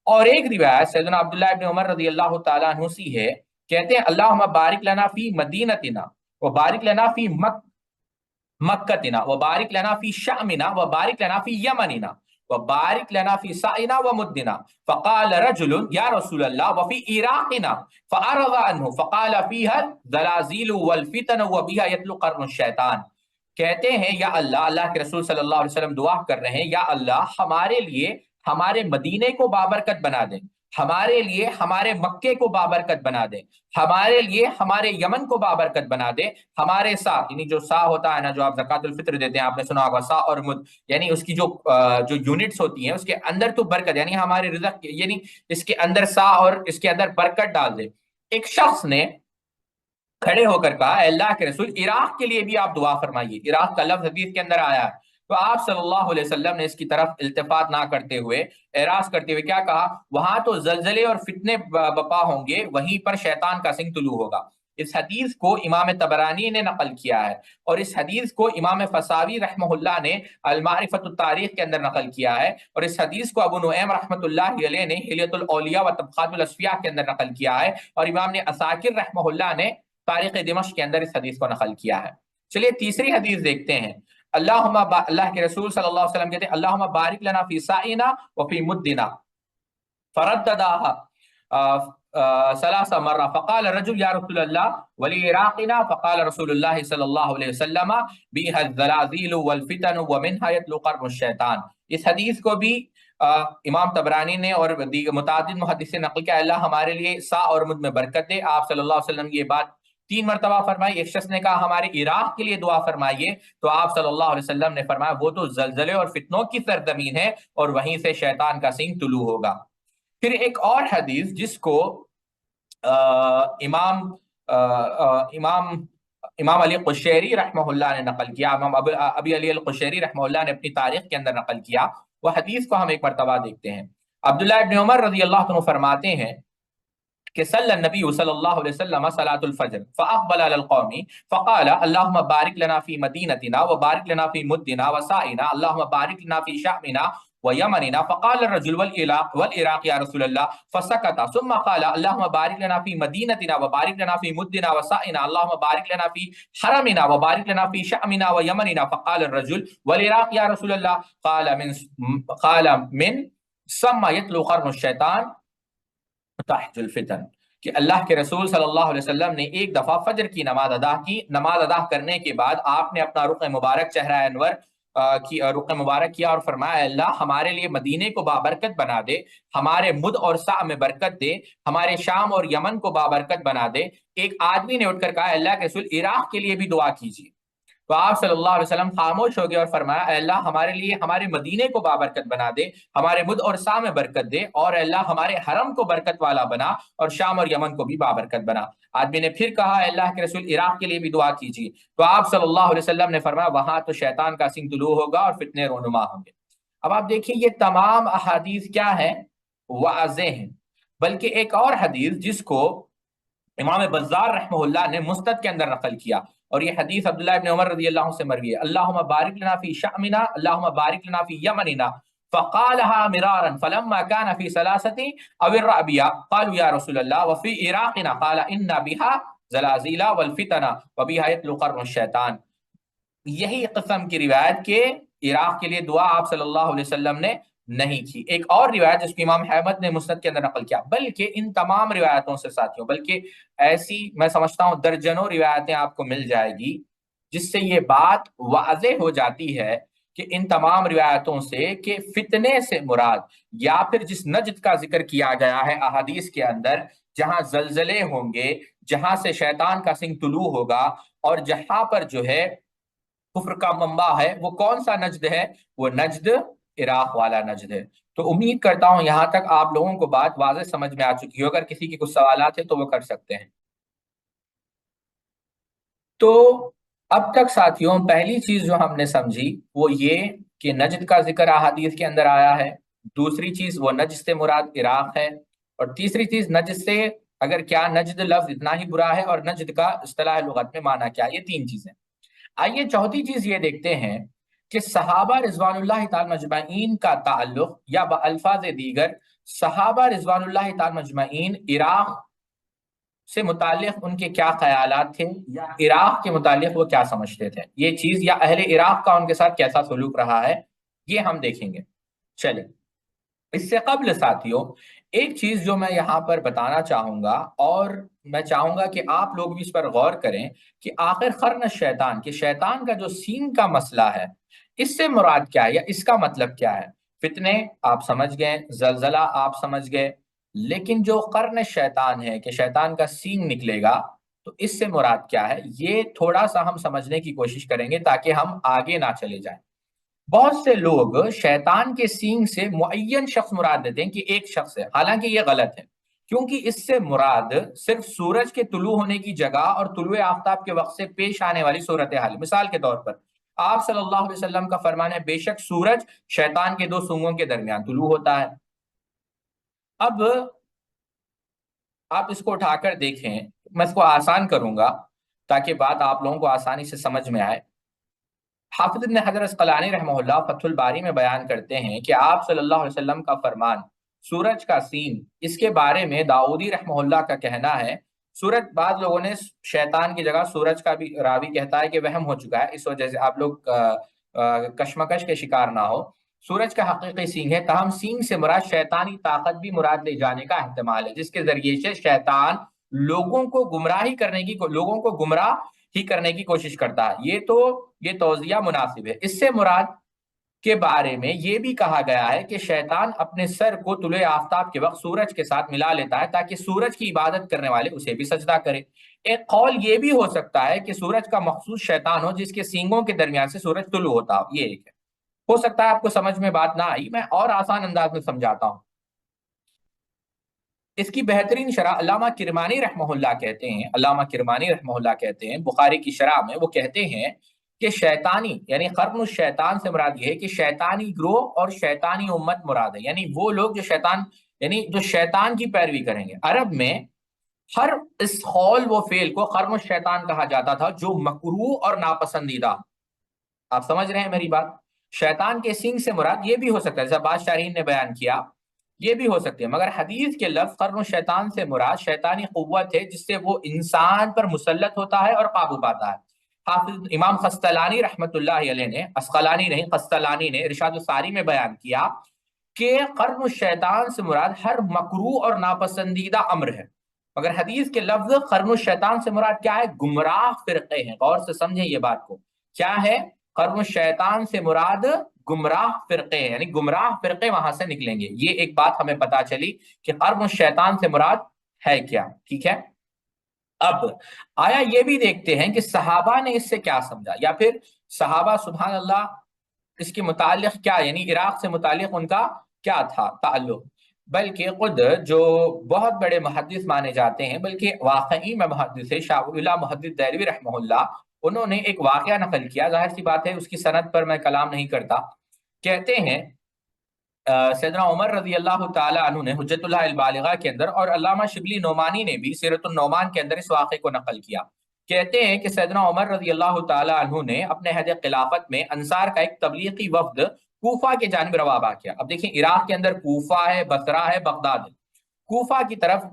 اور ایک روایت سیدنا عبداللہ ابن عمر رضی اللہ تعالیٰ عنہ سی ہے، کہتے ہیں اللہم بارک لنا فی مدینتنا وبارک لنا فی مکتنا وبارک لنا فی شامنا وبارک لنا فی یمننا وبارک لنا فی سائنا ومدنا، فقال رجل یا رسول اللہ وفی عراقنا فعرض عنہ فقال فیہا الزلازل والفتن وبیہا یتلو قرن الشیطان۔ کہتے ہیں یا اللہ، اللہ کے رسول صلی اللہ علیہ وسلم دعا کر رہے ہیں، یا اللہ ہمارے لیے ہمارے مدینے کو بابرکت بنا دیں، ہمارے لیے ہمارے مکے کو بابرکت بنا دیں، ہمارے لیے ہمارے یمن کو بابرکت بنا دے، ہمارے سا، یعنی جو سا ہوتا ہے نا، جو آپ زکوٰۃ الفطر دیتے ہیں، آپ نے سنا ہوگا سا اور مد، یعنی اس کی جو یونٹس ہوتی ہیں اس کے اندر تو برکت، یعنی ہمارے رزق، یعنی اس کے اندر سا اور اس کے اندر برکت ڈال دے۔ ایک شخص نے کھڑے ہو کر کہا اے اللہ کے رسول، عراق کے لیے بھی آپ دعا فرمائیے۔ عراق کا لفظ حدیث کے اندر آیا ہے، تو آپ صلی اللہ علیہ وسلم نے اس کی طرف التفات نہ کرتے ہوئے، اعراض کرتے ہوئے کیا کہا؟ وہاں تو زلزلے اور فتنے بپا ہوں گے، وہیں پر شیطان کا سنگ طلوع ہوگا۔ اس حدیث کو امام طبرانی نے نقل کیا ہے، اور اس حدیث کو امام فساوی رحمہ اللہ نے المعرفۃ التاریخ کے اندر نقل کیا ہے، اور اس حدیث کو ابو نعیم رحمۃ اللہ علیہ نے حلیۃ الاولیاء و طبقات الاصفیاء کے اندر نقل کیا ہے، اور امام نے عساکر رحمہ اللہ نے تاریخ دمشق کے اندر اس حدیث کو نقل کیا ہے۔ چلیے تیسری حدیث دیکھتے ہیں۔ اللہ کے رسول صلی اللہ علیہ وسلم کہتے ہیں اللہم بارک لنا فی سائنا وفی مدنا فردداها ثلاث مرة فقال الرجل يا رسول الله ولعراقنا فقال رسول الله صلی اللہ علیہ وسلم بها الزلازل والفتن ومنها يطلع قرن الشیطان. اس حدیث کو بھی امام طبرانی نے اور متعدد محدثین نقل کیا اللہ ہمارے لیے سا اور مد میں برکت دے. آپ صلی اللہ علیہ وسلم یہ بات 3 مرتبہ فرمائی. ایک شخص نے کہا ہمارے عراق کے لیے دعا فرمائیے, تو آپ صلی اللہ علیہ وسلم نے فرمایا وہ تو زلزلے اور فتنوں کی سرزمین ہے اور وہیں سے شیطان کا سینگ طلوع ہوگا. پھر ایک اور حدیث جس کو امام علی قشیری رحمہ اللہ نے نقل کیا, امام ابی علی القشیری رحمہ اللہ نے اپنی تاریخ کے اندر نقل کیا. وہ حدیث کو ہم ایک مرتبہ دیکھتے ہیں. عبداللہ ابن عمر رضی اللہ عنہ فرماتے ہیں کہ صلی النبی صلی اللہ علیہ وسلم صلاۃ الفجر فاقبل علی القوم فقال اللهم بارک لنا فی مدینتنا وبارک لنا فی مدنا وسائنا اللهم بارک لنا فی شامنا ویمننا فقال الرجل والعراق یا رسول اللہ فسکت ثم قال اللهم بارک لنا فی مدینتنا وبارک لنا فی مدنا وسائنا اللهم بارک لنا فی حرمنا وبارک لنا فی شامنا ویمننا فقال الرجل والعراق یا رسول اللہ قال من ثم يطلع قرن الشیطان تحت الفتن. کہ اللہ کے رسول صلی اللہ علیہ وسلم نے ایک دفعہ فجر کی نماز ادا کی. نماز ادا کرنے کے بعد آپ نے اپنا رخ مبارک چہرہ انور کی رخ مبارک کیا اور فرمایا اللہ ہمارے لیے مدینے کو بابرکت بنا دے, ہمارے مد اور سا میں برکت دے, ہمارے شام اور یمن کو بابرکت بنا دے. ایک آدمی نے اٹھ کر کہا اللہ کے رسول عراق کے لیے بھی دعا کیجیے. تو آپ صلی اللہ علیہ وسلم خاموش ہو گئے اور فرمایا اے اللہ ہمارے لیے ہمارے مدینے کو بابرکت بنا دے, ہمارے مد اور سا میں برکت دے, اور اے اللہ ہمارے حرم کو برکت والا بنا اور شام اور یمن کو بھی بابرکت بنا. آدمی نے پھر کہا اے اللہ کے رسول عراق کے لیے بھی دعا کیجیے. تو آپ صلی اللہ علیہ وسلم نے فرمایا وہاں تو شیطان کا سنگ طلوع ہوگا اور فتنے رونما ہوں گے. اب آپ دیکھیں یہ تمام احادیث کیا ہیں, واضح ہیں. بلکہ ایک اور حدیث جس کو امام بزار رحمہ اللہ نے مستد کے اندر نقل کیا, اور یہ حدیث عبداللہ ابن عمر رضی اللہ عنہ سے مروی ہے, اللہم بارک لنا فی شامنا اللہم بارک لنا فی یمننا فقالها مرارا فلما كان في ثلاثه او الرابعه قالوا يا رسول الله وفي عراقنا قال ان بها زلازل والفتن وبها يطلع قرن الشیطان. یہی قسم کی روایت کے عراق کے لیے دعا آپ صلی اللہ علیہ وسلم نے نہیں کی. ایک اور روایت جس کو امام احمد نے مسند کے اندر نقل کیا. بلکہ ان تمام روایتوں سے ساتھیوں, بلکہ ایسی میں سمجھتا ہوں درجنوں روایتیں آپ کو مل جائے گی جس سے یہ بات واضح ہو جاتی ہے کہ ان تمام روایتوں سے کہ فتنے سے مراد یا پھر جس نجد کا ذکر کیا گیا ہے احادیث کے اندر, جہاں زلزلے ہوں گے, جہاں سے شیطان کا سنگ طلوع ہوگا, اور جہاں پر جو ہے کفر کا منبع ہے, وہ کون سا نجد ہے؟ وہ نجد عراق والا نجد ہے. تو امید کرتا ہوں یہاں تک آپ لوگوں کو بات واضح سمجھ میں آ چکی ہو. اگر کسی کے کچھ سوالات ہیں تو وہ کر سکتے ہیں. تو اب تک ساتھیوں پہلی چیز جو ہم نے سمجھی وہ یہ کہ نجد کا ذکر احادیث کے اندر آیا ہے. دوسری چیز وہ نجد سے مراد عراق ہے. اور تیسری چیز نجد سے اگر کیا نجد لفظ اتنا ہی برا ہے, اور نجد کا اصطلاح لغت میں معنی کیا. یہ 3 چیزیں. آئیے چوتھی چیز یہ دیکھتے ہیں کہ صحابہ رضوان اللہ تعالی مجمعین کا تعلق, یا بالفاظ دیگر صحابہ رضوان اللہ تعالی مجمعین عراق سے متعلق ان کے کیا خیالات تھے, یا عراق کے متعلق وہ کیا سمجھتے تھے یہ چیز, یا اہل عراق کا ان کے ساتھ کیسا سلوک رہا ہے, یہ ہم دیکھیں گے. چلیں اس سے قبل ساتھیوں ایک چیز جو میں یہاں پر بتانا چاہوں گا, اور میں چاہوں گا کہ آپ لوگ بھی اس پر غور کریں کہ آخر قرن شیطان, کہ شیطان کا جو سین کا مسئلہ ہے اس سے مراد کیا ہے, یا اس کا مطلب کیا ہے. فتنے آپ سمجھ گئے, زلزلہ آپ سمجھ گئے, لیکن جو قرن شیطان ہے کہ شیطان کا سینگ نکلے گا, تو اس سے مراد کیا ہے یہ تھوڑا سا ہم سمجھنے کی کوشش کریں گے تاکہ ہم آگے نہ چلے جائیں. بہت سے لوگ شیطان کے سینگ سے معین شخص مراد دیتے ہیں کہ ایک شخص ہے, حالانکہ یہ غلط ہے, کیونکہ اس سے مراد صرف سورج کے طلوع ہونے کی جگہ اور طلوع آفتاب کے وقت سے پیش آنے والی صورتحال. مثال کے طور پر آپ صلی اللہ علیہ وسلم کا فرمان ہے بے شک سورج شیطان کے 2 سونگوں کے درمیان طلوع ہوتا ہے. اب آپ اس کو اٹھا کر دیکھیں, میں اس کو آسان کروں گا تاکہ بات آپ لوگوں کو آسانی سے سمجھ میں آئے. حافظ ابن حجر اسقلانی رحمہ اللہ فتح الباری میں بیان کرتے ہیں کہ آپ صلی اللہ علیہ وسلم کا فرمان سورج کا سین, اس کے بارے میں داؤدی رحمہ اللہ کا کہنا ہے سورج, بعض لوگوں نے شیطان کی جگہ سورج کا بھی راوی کہتا ہے کہ وہم ہو چکا ہے, اس وجہ سے آپ لوگ کشمکش کے شکار نہ ہو. سورج کا حقیقی سینگ ہے، تاہم سینگ سے مراد شیطانی طاقت بھی مراد لے جانے کا احتمال ہے، جس کے ذریعے سے شیطان لوگوں کو گمراہ ہی کرنے کی کوشش کرتا ہے۔ یہ توضیح مناسب ہے۔ اس سے مراد کے بارے میں یہ بھی کہا گیا ہے کہ شیطان اپنے سر کو طلوع آفتاب کے وقت سورج کے ساتھ ملا لیتا ہے تاکہ سورج کی عبادت کرنے والے اسے بھی سجدہ کریں۔ ایک قول یہ بھی ہو سکتا ہے کہ سورج کا مخصوص شیطان ہو جس کے سینگوں کے درمیان سے سورج طلوع ہوتا ہو۔ یہ ایک ہے۔ ہو سکتا ہے آپ کو سمجھ میں بات نہ آئی، میں اور آسان انداز میں سمجھاتا ہوں۔ اس کی بہترین شرح علامہ کرمانی رحمہ اللہ کہتے ہیں بخاری کی شرح میں، وہ کہتے ہیں کہ شیطانی یعنی قرن الشیطان سے مراد یہ ہے کہ شیطانی گروہ اور شیطانی امت مراد ہے، یعنی وہ لوگ جو شیطان کی پیروی کریں گے۔ عرب میں ہر اس قول و فعل کو قرن الشیطان کہا جاتا تھا جو مکروہ اور ناپسندیدہ۔ آپ سمجھ رہے ہیں میری بات؟ شیطان کے سینگ سے مراد یہ بھی ہو سکتا ہے، جیسا بعض شارحین نے بیان کیا، یہ بھی ہو سکتی ہے، مگر حدیث کے لفظ قرن الشیطان سے مراد شیطانی قوت ہے جس سے وہ انسان پر مسلط ہوتا ہے اور قابو پاتا ہے۔ حافظ امام قسطلانی رحمۃ اللہ علیہ نے، اسقلانی نہیں قسطلانی نے، ارشاد الساری میں بیان کیا کہ قرن الشیطان سے مراد ہر مکروہ اور ناپسندیدہ امر ہے، مگر حدیث کے لفظ قرن الشیطان سے مراد کیا ہے؟ گمراہ فرقے ہیں۔ غور سے سمجھیں یہ بات کو، کیا ہے؟ قرن الشیطان سے مراد گمراہ فرقے ہیں، یعنی گمراہ فرقے وہاں سے نکلیں گے۔ یہ ایک بات ہمیں پتا چلی کہ قرن الشیطان سے مراد ہے کیا، ٹھیک ہے؟ اب آیا یہ بھی دیکھتے ہیں کہ صحابہ نے اس سے کیا سمجھا، یا پھر صحابہ سبحان اللہ اس کے متعلق کیا، یعنی عراق سے متعلق ان کا کیا تھا تعلق۔ بلکہ خود جو بہت بڑے محدث مانے جاتے ہیں، بلکہ واقعی میں محدث ہے، شاہ ولی اللہ محدث دہلوی رحمہ اللہ، انہوں نے ایک واقعہ نقل کیا، ظاہر سی بات ہے اس کی سند پر میں کلام نہیں کرتا۔ کہتے ہیں سیدنا عمر رضی اللہ تعالی عنہ نے حجت اللہ البالغہ کے اندر، اور علامہ شبلی نعمانی نے بھی سیرت النعمان کے اندر اس واقعے کو نقل کیا۔ کہتے ہیں کہ سیدنا عمر رضی اللہ تعالی عنہ نے اپنے عہد خلافت میں انصار کا ایک تبلیغی وفد کوفہ کی جانب روانہ کیا۔ اب دیکھیں عراق کے اندر کوفہ ہے، بصرہ ہے، بغداد ہے۔ کوفہ کی طرف،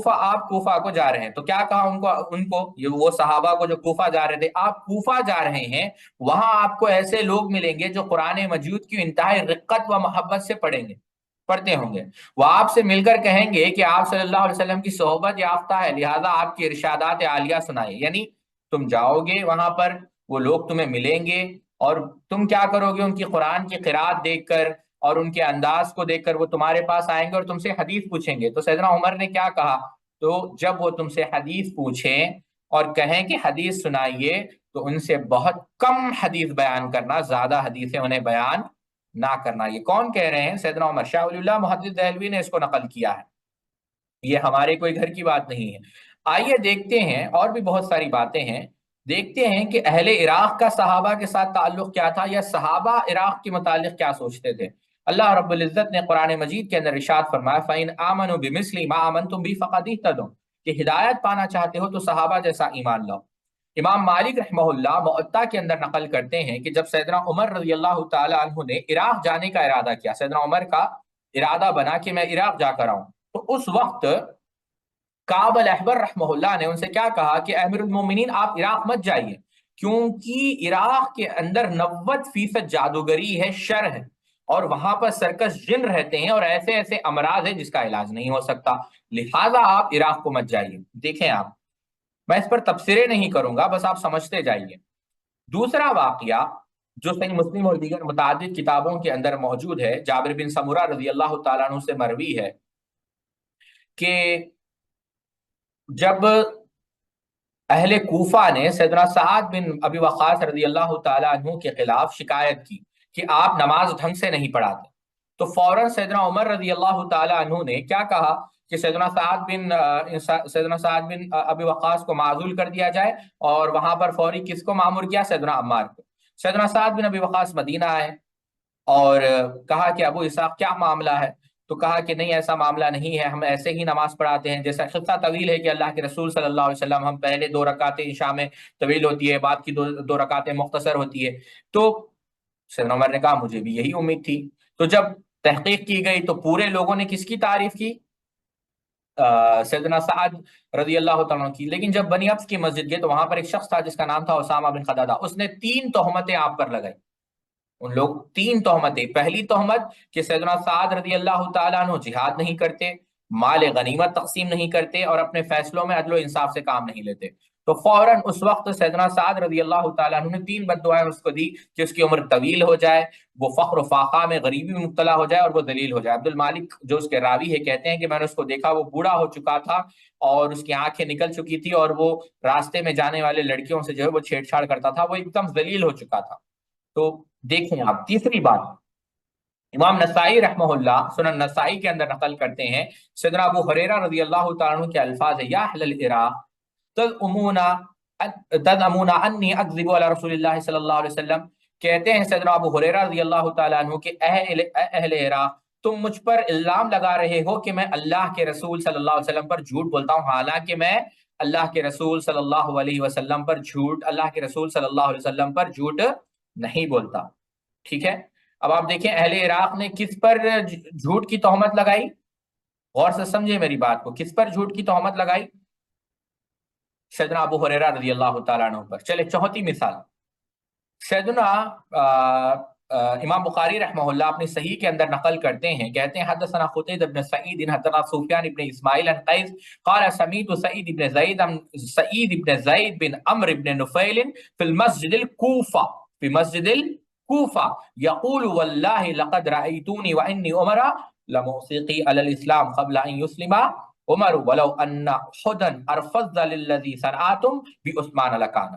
آپ کوفہ کو جا رہے ہیں، تو کیا کہا ان کو وہ صحابہ کو جو کوفہ جا رہے تھے، آپ کوفہ جا رہے ہیں، وہاں آپ کو ایسے لوگ ملیں گے جو قرآن مجید کی انتہائی رقت و محبت سے پڑھتے ہوں گے۔ وہ آپ سے مل کر کہیں گے کہ آپ صلی اللہ علیہ وسلم کی صحبت یافتہ ہے، لہذا آپ کی ارشادات عالیہ سنائیں۔ یعنی تم جاؤ گے وہاں پر، وہ لوگ تمہیں ملیں گے، اور تم کیا کرو گے؟ ان کی قرآن کی قرات دیکھ کر اور ان کے انداز کو دیکھ کر وہ تمہارے پاس آئیں گے اور تم سے حدیث پوچھیں گے۔ تو سیدنا عمر نے کیا کہا؟ تو جب وہ تم سے حدیث پوچھیں اور کہیں کہ حدیث سنائیے، تو ان سے بہت کم حدیث بیان کرنا، زیادہ حدیثیں انہیں بیان نہ کرنا۔ یہ کون کہہ رہے ہیں؟ سیدنا عمر۔ شاہ ولی اللہ محدث دہلوی نے اس کو نقل کیا ہے، یہ ہمارے کوئی گھر کی بات نہیں ہے۔ آئیے دیکھتے ہیں، اور بھی بہت ساری باتیں ہیں، دیکھتے ہیں کہ اہل عراق کا صحابہ کے ساتھ تعلق کیا تھا، یا صحابہ عراق کے متعلق کیا سوچتے تھے۔ اللہ رب العزت نے قرآن مجید کے اندر ارشاد فرمایا فَإِنْ آمَنُوا بِمِثْلِ مَا آمَنْتُمْ بِهِ فَقَدِ اهْتَدَوْا، کہ ہدایت پانا چاہتے ہو تو صحابہ جیسا ایمان لاؤ۔ امام مالک رحمہ اللہ موطا کے اندر نقل کرتے ہیں کہ جب سیدنا عمر رضی اللہ تعالی عنہ نے عراق جانے کا ارادہ کیا، سیدنا عمر کا ارادہ بنا کہ میں عراق جا کر آؤں، تو اس وقت کعب الاحبر رحمہ اللہ نے ان سے کیا کہا کہ امیر المومنین آپ عراق مت جائیے، کیونکہ عراق کے اندر 90% جادوگری ہے، شر ہے، اور وہاں پر سرکس جن رہتے ہیں اور ایسے ایسے امراض ہیں جس کا علاج نہیں ہو سکتا، لہذا آپ عراق کو مت جائیے۔ دیکھیں آپ، میں اس پر تبصرے نہیں کروں گا، بس آپ سمجھتے جائیے۔ دوسرا واقعہ جو صحیح مسلم اور دیگر متعدد کتابوں کے اندر موجود ہے، جابر بن سمورہ رضی اللہ تعالیٰ عنہ سے مروی ہے کہ جب اہل کوفہ نے سیدنا سعد بن ابی وقاص رضی اللہ تعالیٰ عنہ کے خلاف شکایت کی کہ آپ نماز ڈھنگ سے نہیں پڑھاتے، تو فوراً سیدنا عمر رضی اللہ تعالیٰ عنہ نے کیا کہا کہ سیدنا سعد بن ابی وقاص کو معزول کر دیا جائے، اور وہاں پر فوری کس کو مامور کیا؟ سیدنا عمار کو۔ سیدنا سعد بن ابی وقاص مدینہ آئے اور کہا کہ ابو اسحاق کیا معاملہ ہے؟ تو کہا کہ نہیں ایسا معاملہ نہیں ہے، ہم ایسے ہی نماز پڑھاتے ہیں۔ جیسا قصہ طویل ہے کہ اللہ کے رسول صلی اللہ علیہ وسلم، ہم پہلے 2 رکعتیں عشاء میں طویل ہوتی ہے، بعد کی 2 رکعتیں مختصر ہوتی ہے۔ تو سیدنا عمر نے کہا مجھے بھی یہی امید تھی۔ تو جب تحقیق کی گئی تو پورے لوگوں نے کس کی تعریف کی؟ سیدنا سعد رضی اللہ تعالیٰ کی۔ لیکن جب بنی ابس کی مسجد گئے تو وہاں پر ایک شخص تھا جس کا نام تھا اسامہ بن قتادہ، اس نے 3 تہمتیں آپ پر لگائی۔ ان لوگ تین تہمتیں، پہلی تہمت کہ سیدنا سعد رضی اللہ تعالیٰ عنہ جہاد نہیں کرتے، مال غنیمت تقسیم نہیں کرتے، اور اپنے فیصلوں میں عدل و انصاف سے کام نہیں لیتے. تو فوراً اس وقت سیدنا سعد رضی اللہ تعالیٰ عنہ نے تین بد دعائیں اس کو دی کہ اس کی عمر طویل ہو جائے، وہ فقر و فاقہ میں غریبی میں مبتلا ہو جائے، اور وہ ذلیل ہو جائے. عبد المالک جو اس کے راوی ہے کہتے ہیں کہ میں نے اس کو دیکھا، وہ بوڑھا ہو چکا تھا اور اس کی آنکھیں نکل چکی تھی، اور وہ راستے میں جانے والے لڑکیوں سے جو ہے وہ چھیڑ چھاڑ کرتا تھا، وہ ایک دم ذلیل ہو چکا تھا. تو دیکھیں آپ، تیسری بات امام نسائی رحمہ اللہ سنن نسائی کے اندر نقل کرتے ہیں، سیدنا ابو ہریرہ رضی اللہ تعالیٰ عنہ کے الفاظ ہے، یا اہل العراق تزعمون تزعمون انی اکذب علی رسول اللہ صلی اللہ علیہ وسلم. کہتے ہیں سیدنا ابو ہریرہ رضی اللہ تعالیٰ عنہ کہ اہل عراق، تم مجھ پر الزام لگا رہے ہو کہ میں اللہ کے رسول صلی اللہ علیہ وسلم پر جھوٹ بولتا ہوں، حالانکہ میں اللہ کے رسول صلی اللہ علیہ وسلم پر جھوٹ، اللہ کے رسول صلی اللہ علیہ وسلم پر جھوٹ نہیں بولتا. ٹھیک ہے. اب آپ دیکھیں اہل عراق نے کس پر جھوٹ کی تہمت لگائی، غور سے سمجھے میری بات کو، کس پر جھوٹ کی تہمت لگائی؟ سیدنا ابو ہریرہ رضی اللہ تعالیٰ عنہ پر. چلے چوتھی مثال، سیدنا امام بخاری رحمہ اللہ اپنی صحیح کے اندر نقل کرتے ہیں، کہتے ہیں حدثنا قتیبہ بن سعید حدثنا سفیان بن اسماعیل عن قیس قال سمعت سعید بن زید بن عمرو بن نفیل فی المسجد الکوفہ، فی مسجد الکوفہ یقول واللہ لقد رأیتونی وانی عمر لموثقی علی الاسلام قبل ان یسلم عمر ولو ان حدا ارفض للذی صنعتم بعثمان لکان.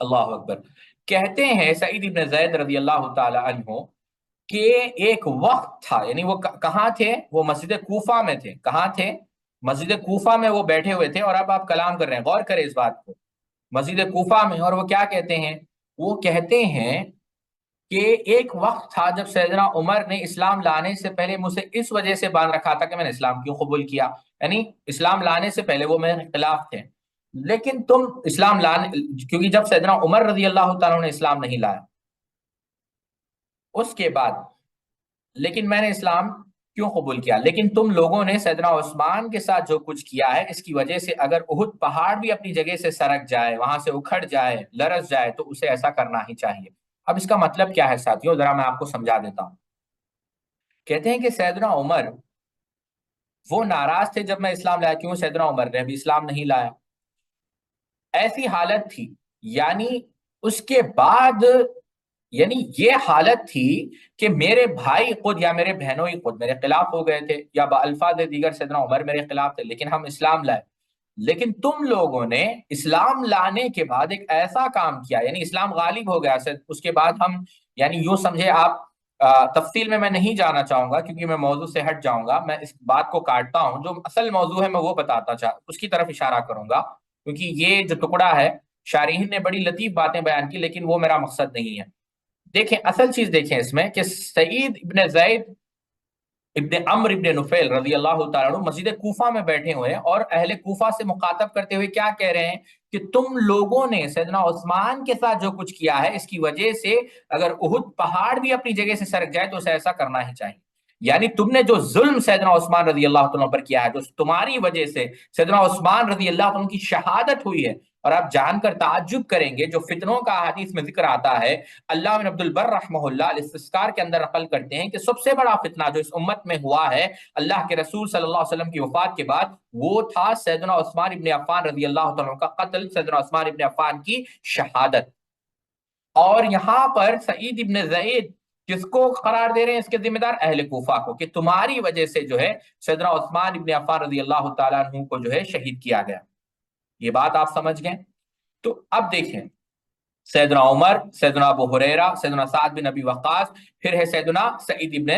اللہ اکبر. کہتے ہیں سعید ابن زید رضی اللہ تعالی عنہ کہ ایک وقت تھا، یعنی وہ کہاں تھے؟ وہ مسجد کوفہ میں تھے. کہاں تھے؟ مسجد کوفہ میں وہ بیٹھے ہوئے تھے، اور اب آپ کلام کر رہے ہیں، غور کریں اس بات کو، مسجد کوفہ میں. اور وہ کیا کہتے ہیں؟ وہ کہتے ہیں کہ ایک وقت تھا جب سیدنا عمر نے اسلام لانے سے پہلے مجھ سے اس وجہ سے باندھ رکھا تھا کہ میں نے اسلام کیوں قبول کیا، یعنی اسلام لانے سے پہلے وہ میرے خلاف تھے، لیکن تم اسلام لانے، کیونکہ جب سیدنا عمر رضی اللہ تعالیٰ نے اسلام نہیں لایا اس کے بعد، لیکن میں نے اسلام کیوں قبول کیا، لیکن تم لوگوں نے سیدنا عثمان کے ساتھ جو کچھ کیا ہے اس کی وجہ سے اگر احد پہاڑ بھی اپنی جگہ سے سرک جائے، وہاں سے اکھڑ جائے، لرز جائے، تو اسے ایسا کرنا ہی چاہیے. اب اس کا مطلب کیا ہے ساتھیوں، ذرا میں آپ کو سمجھا دیتا ہوں. کہتے ہیں کہ سیدنا عمر وہ ناراض تھے جب میں اسلام لایا، کیوں سیدنا عمر نے بھی اسلام نہیں لایا. ایسی حالت تھی، یعنی اس کے بعد، یعنی یہ حالت تھی کہ میرے بھائی خود یا میرے بہنوں ہی خود میرے خلاف ہو گئے تھے، یا بالفاظ دیگر سیدنا عمر میرے خلاف تھے، لیکن ہم اسلام لائے. لیکن تم لوگوں نے اسلام لانے کے بعد ایک ایسا کام کیا، یعنی اسلام غالب ہو گیا، اس کے بعد ہم، یعنی یوں سمجھے آپ، تفصیل میں نہیں جانا چاہوں گا کیونکہ میں موضوع سے ہٹ جاؤں گا، میں اس بات کو کاٹتا ہوں، جو اصل موضوع ہے میں وہ اس کی طرف اشارہ کروں گا، کیونکہ یہ جو ٹکڑا ہے شارحین نے بڑی لطیف باتیں بیان کی، لیکن وہ میرا مقصد نہیں ہے. دیکھیں اصل چیز دیکھیں اس میں کہ سعید ابن زید ابن عمرو ابن نفیل رضی اللہ تعالیٰ عنہ مسجد کوفہ میں بیٹھے ہوئے ہیں، اور اہل کوفہ سے مخاطب کرتے ہوئے کیا کہہ رہے ہیں کہ تم لوگوں نے سیدنا عثمان کے ساتھ جو کچھ کیا ہے اس کی وجہ سے اگر احد پہاڑ بھی اپنی جگہ سے سرک جائے تو اسے ایسا کرنا ہی چاہیے. یعنی تم نے جو ظلم سیدنا عثمان رضی اللہ تعالیٰ پر کیا ہے، جو تمہاری وجہ سے سیدنا عثمان رضی اللہ عنہ کی شہادت ہوئی ہے. اور آپ جان کر تعجب کریں گے، جو فتنوں کا حدیث میں ذکر آتا ہے، اللہ بن عبد البر رحمہ اللہ الاستذکار کے اندر نقل کرتے ہیں کہ سب سے بڑا فتنہ جو اس امت میں ہوا ہے اللہ کے رسول صلی اللہ علیہ وسلم کی وفات کے بعد، وہ تھا سیدنا عثمان ابن عفان رضی اللہ عنہ کا قتل، سیدنا عثمان ابن عفان کی شہادت. اور یہاں پر سعید ابن زید کس کو قرار دے رہے ہیں اس کے ذمہ دار؟ اہل کوفہ کو، کہ تمہاری وجہ سے جو ہے سیدنا عثمان ابن عفان رضی اللہ تعالیٰ عنہ کو جو ہے شہید کیا گیا. یہ بات آپ سمجھ گئے؟ تو اب دیکھیں سیدنا عمر، سیدنا ابو ہریرہ، سیدنا سعد بن ابی وقاص، پھر ہے سیدنا سعید ابن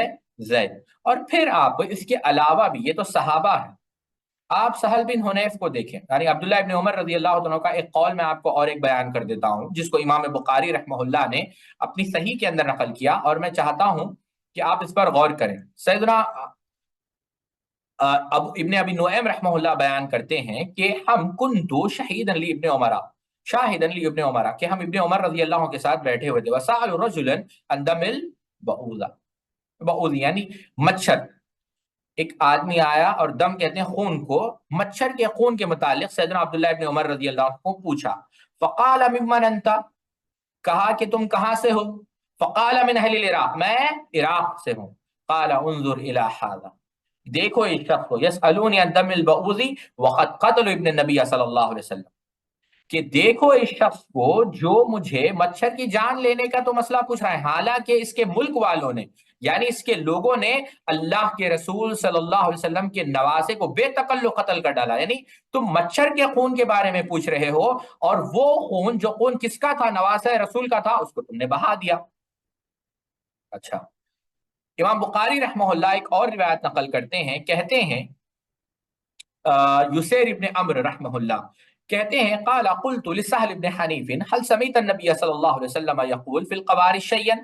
زید، اور پھر آپ اس کے علاوہ بھی، یہ تو صحابہ ہیں، آپ سہل بن حنیف کو دیکھیں، یعنی عبداللہ ابن عمر رضی اللہ عنہ کا ایک قول میں آپ کو اور ایک بیان کر دیتا ہوں، جس کو امام بخاری رحمہ اللہ نے اپنی صحیح کے اندر نقل کیا، اور میں چاہتا ہوں کہ آپ اس پر غور کریں. سیدنا ابن ابی نعیم رحمہ اللہ بیان کرتے ہیں کہ ہم کنتو شہید علی ابن عمرہ، شاہد علی ابن عمرہ، کہ ہم ابن عمر رضی اللہ عنہ کے ساتھ بیٹھے ہوئے تھے. وسأل رجلا عن دم البعوض، یعنی مچھر، ایک آدمی آیا اور دم کہتے ہیں خون کو، مچھر کے خون کے متعلق سیدنا عبداللہ ابن عمر رضی اللہ عنہ کو پوچھا. فقال ممن انت، کہا کہ تم کہاں سے ہو؟ فقال من اہل العراق، میں عراق سے ہوں، قال انظر الى هذا، دیکھو اس شخص کو، یسألونی عن دم البعوض وقد قتل ابن النبی صلی اللہ علیہ وسلم، کہ دیکھو اس شخص کو جو مجھے مچھر کی جان لینے کا تو مسئلہ پوچھ رہا ہے، حالانکہ اس کے ملک والوں نے، یعنی اس کے لوگوں نے اللہ کے رسول صلی اللہ علیہ وسلم کے نواسے کو بے تکلف قتل کر ڈالا، یعنی تم مچھر کے خون کے بارے میں پوچھ رہے ہو، اور وہ خون جو خون کس کا تھا، نواسہ رسول کا تھا، اس کو تم نے بہا دیا۔ اچھا، امام بخاری رحمہ اللہ ایک اور روایت نقل کرتے ہیں، کہتے ہیں یسیر ابن عمرو رحمہ اللہ کہتے ہیں قال قلت لسهل بن حنیف هل سمعت النبي صلی اللہ علیہ وسلم يقول في القوارض شيئا،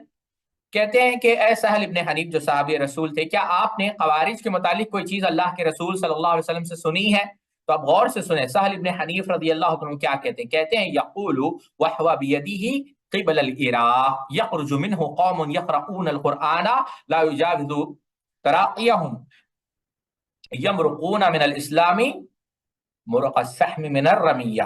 کہتے ہیں کہ اے سہل ابن حنیف جو صحابی رسول تھے، کیا آپ نے قوارض کے متعلق کوئی چیز اللہ کے رسول صلی اللہ علیہ وسلم سے سنی ہے؟ تو اب غور سے سنیں، سہل ابن حنیف رضی اللہ عنہ کیا کہتے ہیں؟ کہتے ہیں یقول وهو بيده قبل العراق يخرج منه قوم يقرؤون القرآن لا يجاوز تراقيهم یمرقون من الاسلام مرق السحم من الرمیہ،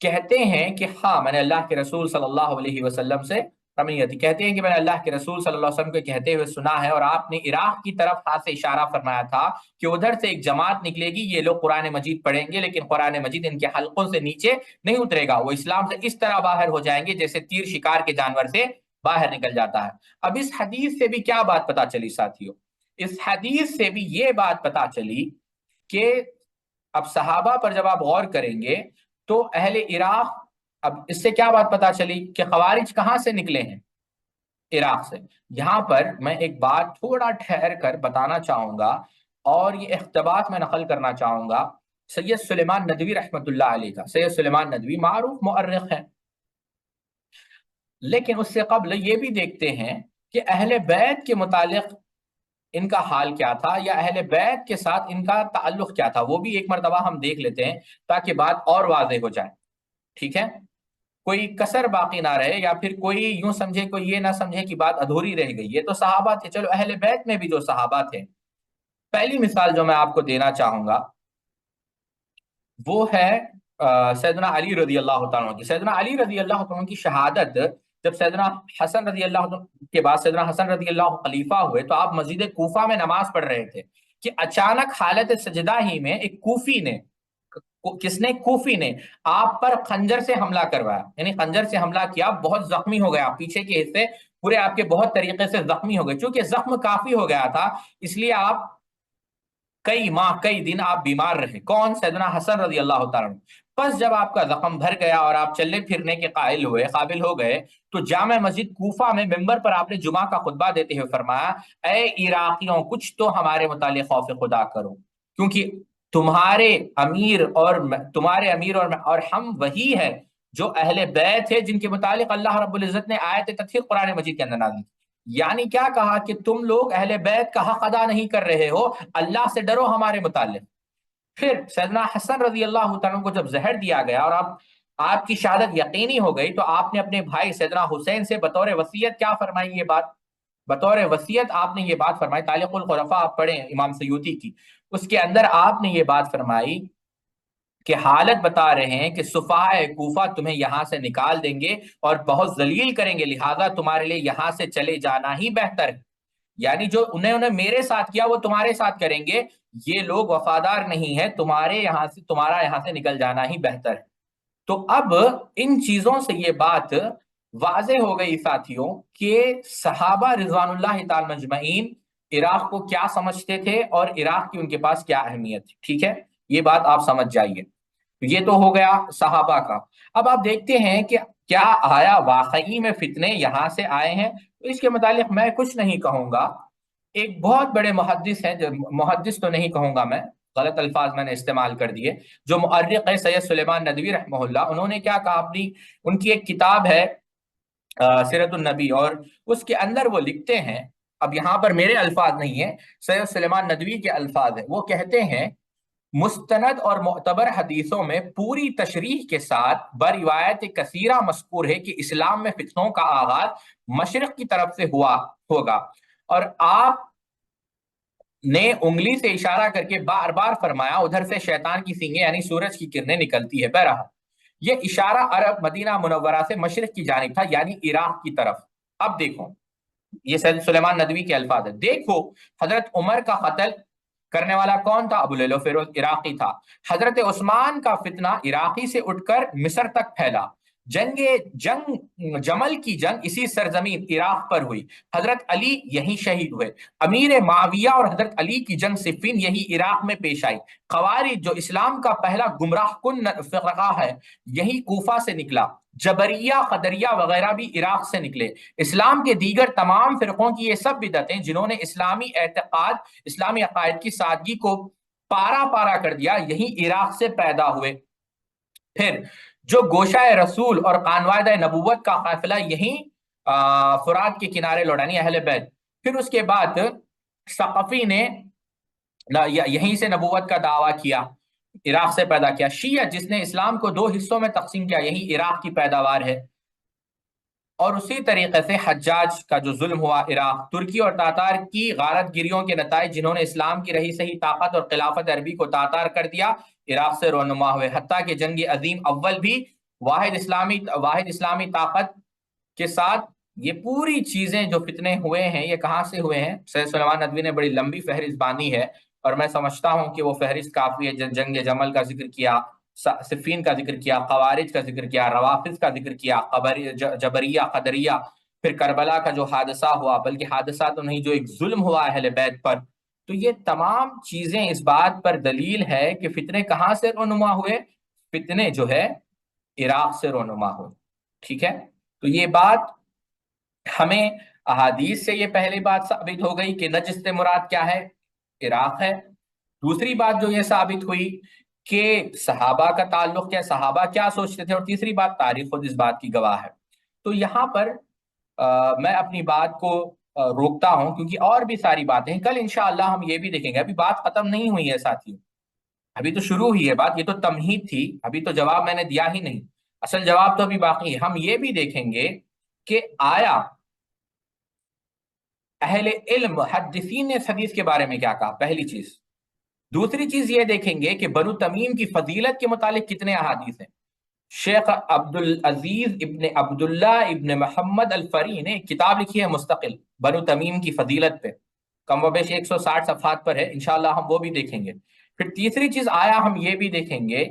کہتے ہیں کہ ہاں میں نے اللہ کے رسول صلی اللہ علیہ وسلم سے رمیتی، کہتے ہیں کہ میں نے اللہ کے رسول صلی اللہ علیہ وسلم کو کہتے ہوئے سنا ہے، اور آپ نے عراق کی طرف ہاتھ سے اشارہ فرمایا تھا کہ ادھر سے ایک جماعت نکلے گی، یہ لوگ قرآن مجید پڑھیں گے لیکن قرآن مجید ان کے حلقوں سے نیچے نہیں اترے گا، وہ اسلام سے اس طرح باہر ہو جائیں گے جیسے تیر شکار کے جانور سے باہر نکل جاتا ہے۔ اب اس حدیث سے بھی کیا بات پتا چلی ساتھیوں؟ اس حدیث سے بھی یہ بات پتا چلی کہ اب صحابہ پر جب آپ غور کریں گے تو اہل عراق، اب اس سے کیا بات پتا چلی کہ خوارج کہاں سے نکلے ہیں؟ عراق سے۔ یہاں پر میں ایک بات تھوڑا ٹھہر کر بتانا چاہوں گا، اور یہ اقتباس میں نقل کرنا چاہوں گا سید سلیمان ندوی رحمۃ اللہ علیہ کا۔ سید سلیمان ندوی معروف مؤرخ ہیں، لیکن اس سے قبل یہ بھی دیکھتے ہیں کہ اہل بیت کے متعلق ان کا حال کیا تھا، یا اہل بیت کے ساتھ ان کا تعلق کیا تھا، وہ بھی ایک مرتبہ ہم دیکھ لیتے ہیں تاکہ بات اور واضح ہو جائے، ٹھیک ہے؟ کوئی کسر باقی نہ رہے، یا پھر کوئی یوں سمجھے، کوئی یہ نہ سمجھے کہ بات ادھوری رہ گئی۔ یہ تو صحابہ تھے، چلو اہل بیت میں بھی جو صحابہ تھے، پہلی مثال جو میں آپ کو دینا چاہوں گا وہ ہے سیدنا علی رضی اللہ تعالیٰ کی۔ سیدنا علی رضی اللہ تعالیٰ کی شہادت جب سیدنا حسن رضی اللہ کے بعد سیدنا حسن رضی اللہ خلیفہ ہوئے تو آپ مسجد کوفہ میں نماز پڑھ رہے تھے کہ اچانک حالت سجدہ ہی میں ایک کوفی نے، کس نے؟ کوفی نے آپ پر خنجر سے حملہ کروایا، یعنی خنجر سے حملہ کیا، بہت زخمی ہو گیا، پیچھے کے حصے پورے آپ کے بہت طریقے سے زخمی ہو گئے، چونکہ زخم کافی ہو گیا تھا اس لیے آپ کئی ماہ کئی دن آپ بیمار رہے۔ کون؟ سیدنا حسن رضی اللہ تعالیٰ عنہ۔ پس جب آپ کا زخم بھر گیا اور آپ چلنے پھرنے کے قابل ہو گئے تو جامع مسجد کوفہ میں ممبر پر آپ نے جمعہ کا خطبہ دیتے ہوئے فرمایا، اے عراقیوں کچھ تو ہمارے متعلق خوف خدا کرو، کیونکہ تمہارے امیر اور ہم وہی ہے جو اہل بیت ہے جن کے متعلق اللہ رب العزت نے آیت تطہیر قرآن مجید کے اندر نازل کی۔ یعنی کیا کہا کہ تم لوگ اہل بیت کا حق ادا نہیں کر رہے ہو، اللہ سے ڈرو ہمارے متعلق۔ پھر سیدنا حسن رضی اللہ تعالیٰ کو جب زہر دیا گیا اور آپ کی شہادت یقینی ہو گئی تو آپ نے اپنے بھائی سیدنا حسین سے بطور وصیت کیا فرمائی؟ یہ بات بطور وصیت آپ نے یہ بات فرمائی، تعلیق الخلفاء آپ پڑھیں امام سیوطی کی، اس کے اندر آپ نے یہ بات فرمائی کہ حالت بتا رہے ہیں کہ صفحاء کوفہ تمہیں یہاں سے نکال دیں گے اور بہت ذلیل کریں گے، لہذا تمہارے لیے یہاں سے چلے جانا ہی بہتر ہے، یعنی جو انہیں میرے ساتھ کیا وہ تمہارے ساتھ کریں گے، یہ لوگ وفادار نہیں ہے، تمہارا یہاں سے نکل جانا ہی بہتر ہے۔ تو اب ان چیزوں سے یہ بات واضح ہو گئی ساتھیوں کہ صحابہ رضوان اللہ تعالی مجمعین عراق کو کیا سمجھتے تھے اور عراق کی ان کے پاس کیا اہمیت تھی، ٹھیک ہے؟ یہ بات آپ سمجھ جائیے۔ یہ تو ہو گیا صحابہ کا۔ اب آپ دیکھتے ہیں کہ کیا آیا واقعی میں فتنے یہاں سے آئے ہیں؟ تو اس کے متعلق میں کچھ نہیں کہوں گا، ایک بہت بڑے محدث ہیں، جو محدث تو نہیں کہوں گا میں، غلط الفاظ میں نے استعمال کر دیے، جو مؤرخ ہے سید سلیمان ندوی رحمہ اللہ، انہوں نے کیا کہا، ان کی ایک کتاب ہے سیرت النبی، اور اس کے اندر وہ لکھتے ہیں، اب یہاں پر میرے الفاظ نہیں ہیں، سید سلیمان ندوی کے الفاظ ہیں، وہ کہتے ہیں مستند اور معتبر حدیثوں میں پوری تشریح کے ساتھ بروایت کثیرہ مذکور ہے کہ اسلام میں فتنوں کا آغاز مشرق کی طرف سے ہوگا، اور آپ نے انگلی سے اشارہ کر کے بار بار فرمایا ادھر سے شیطان کی سینگیں یعنی سورج کی کرنیں نکلتی ہے۔ بہرحال یہ اشارہ عرب مدینہ منورہ سے مشرق کی جانب تھا، یعنی عراق کی طرف، اب دیکھو، یہ سید سلیمان ندوی کے الفاظ ہے، دیکھو حضرت عمر کا قتل کرنے والا کون تھا؟ ابو لیلو فیروز عراقی تھا۔ حضرت عثمان کا فتنہ عراقی سے اٹھ کر مصر تک پھیلا۔ جنگ جمل کی جنگ اسی سرزمین عراق پر ہوئی، حضرت علی یہیں شہید ہوئے۔ امیر معاویہ اور حضرت علی کی جنگ صفین یہی عراق میں پیش آئی۔ خوارج جو اسلام کا پہلا گمراہ کن فرقہ ہے یہی کوفہ سے نکلا۔ جبریہ قدریہ وغیرہ بھی عراق سے نکلے۔ اسلام کے دیگر تمام فرقوں کی یہ سب بدعتیں جنہوں نے اسلامی عقائد کی سادگی کو پارا پارا کر دیا، یہی عراق سے پیدا ہوئے۔ پھر جو گوشہ رسول اور قانواد نبوت کا قافلہ یہیں فرات کے کنارے لوٹانی اہل بیت۔ پھر اس کے بعد ثقفی نے یہیں سے نبوت کا دعویٰ کیا، عراق سے پیدا کیا۔ شیعہ جس نے اسلام کو 2 حصوں میں تقسیم کیا، یہی عراق کی پیداوار ہے۔ اور اسی طریقے سے حجاج کا جو ظلم ہوا عراق، ترکی اور تاتار کی غارت گیریوں کے نتائج جنہوں نے اسلام کی رہی صحیح طاقت اور خلافت عربی کو تاتار کر دیا، عراق سے رونما ہوئے۔ حتیٰ کہ جنگ عظیم اول بھی واحد اسلامی طاقت کے ساتھ یہ پوری چیزیں جو فتنے ہوئے ہیں یہ کہاں سے ہوئے ہیں؟ سید سلیمان ندوی نے بڑی لمبی فہرست باندھی ہے، اور میں سمجھتا ہوں کہ وہ فہرست کافی ہے۔ جنگ جمل کا ذکر کیا، صفین کا ذکر کیا، خوارج کا ذکر کیا، روافض کا ذکر کیا، جبریہ قدریہ، پھر کربلا کا جو حادثہ ہوا، بلکہ حادثہ تو نہیں جو ایک ظلم ہوا اہل بیت پر، تو یہ تمام چیزیں اس بات پر دلیل ہے کہ فتنے کہاں سے رونما ہوئے؟ فتنے جو ہے عراق سے رونما ہوئے۔ ٹھیک ہے، تو یہ بات ہمیں احادیث سے یہ پہلی بات ثابت ہو گئی کہ نجس سے مراد کیا ہے؟ عراق ہے۔ دوسری بات جو یہ ثابت ہوئی کہ صحابہ کا تعلق کیا، صحابہ کیا سوچتے تھے، اور تیسری بات تاریخ خود اس بات کی گواہ ہے۔ تو یہاں پر میں اپنی بات کو روکتا ہوں کیونکہ اور بھی ساری باتیں ہیں، کل انشاءاللہ ہم یہ بھی دیکھیں گے۔ ابھی بات ختم نہیں ہوئی ہے ساتھیوں، ابھی تو شروع ہوئی ہے بات، یہ تو تمہید تھی، ابھی تو جواب میں نے دیا ہی نہیں، اصل جواب تو ابھی باقی ہے۔ ہم یہ بھی دیکھیں گے کہ آیا اہل علم محدثین نے اس حدیث کے بارے میں کیا کہا، پہلی چیز۔ دوسری چیز یہ دیکھیں گے کہ بنو تمیم کی فضیلت کے متعلق کتنے احادیث ہیں۔ شیخ عبدالعزیز ابن عبداللہ ابن محمد الفری نے ایک کتاب لکھی ہے مستقل بنو تمیم کی فضیلت پہ، کم و بیش 160 صفحات پر ہے، انشاءاللہ ہم وہ بھی دیکھیں گے۔ پھر تیسری چیز آیا ہم یہ بھی دیکھیں گے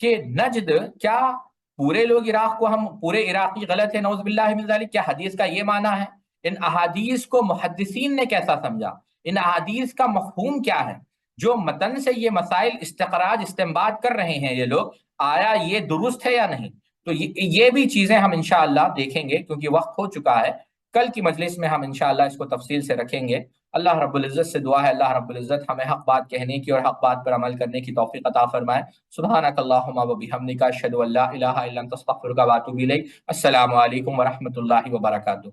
کہ نجد کیا پورے لوگ عراق کو ہم پورے عراقی غلط ہے، نعوذ باللہ من ذالک، کیا حدیث کا یہ معنی ہے؟ ان احادیث کو محدثین نے کیسا سمجھا، ان احادیث کا مفہوم کیا ہے؟ جو متن سے یہ مسائل استخراج استنباط کر رہے ہیں یہ لوگ، آیا یہ درست ہے یا نہیں؟ تو یہ بھی چیزیں ہم انشاءاللہ دیکھیں گے کیونکہ وقت ہو چکا ہے۔ کل کی مجلس میں ہم انشاءاللہ اس کو تفصیل سے رکھیں گے۔ اللہ رب العزت سے دعا ہے اللہ رب العزت ہمیں حق بات کہنے کی اور حق بات پر عمل کرنے کی توفیق عطا فرمائے۔ سبحانک اللہم و بحمدک، اشہد ان لا الہ الا انت، استغفرک و اتوب الیک۔ السلام علیکم ورحمۃ اللہ وبرکاتہ۔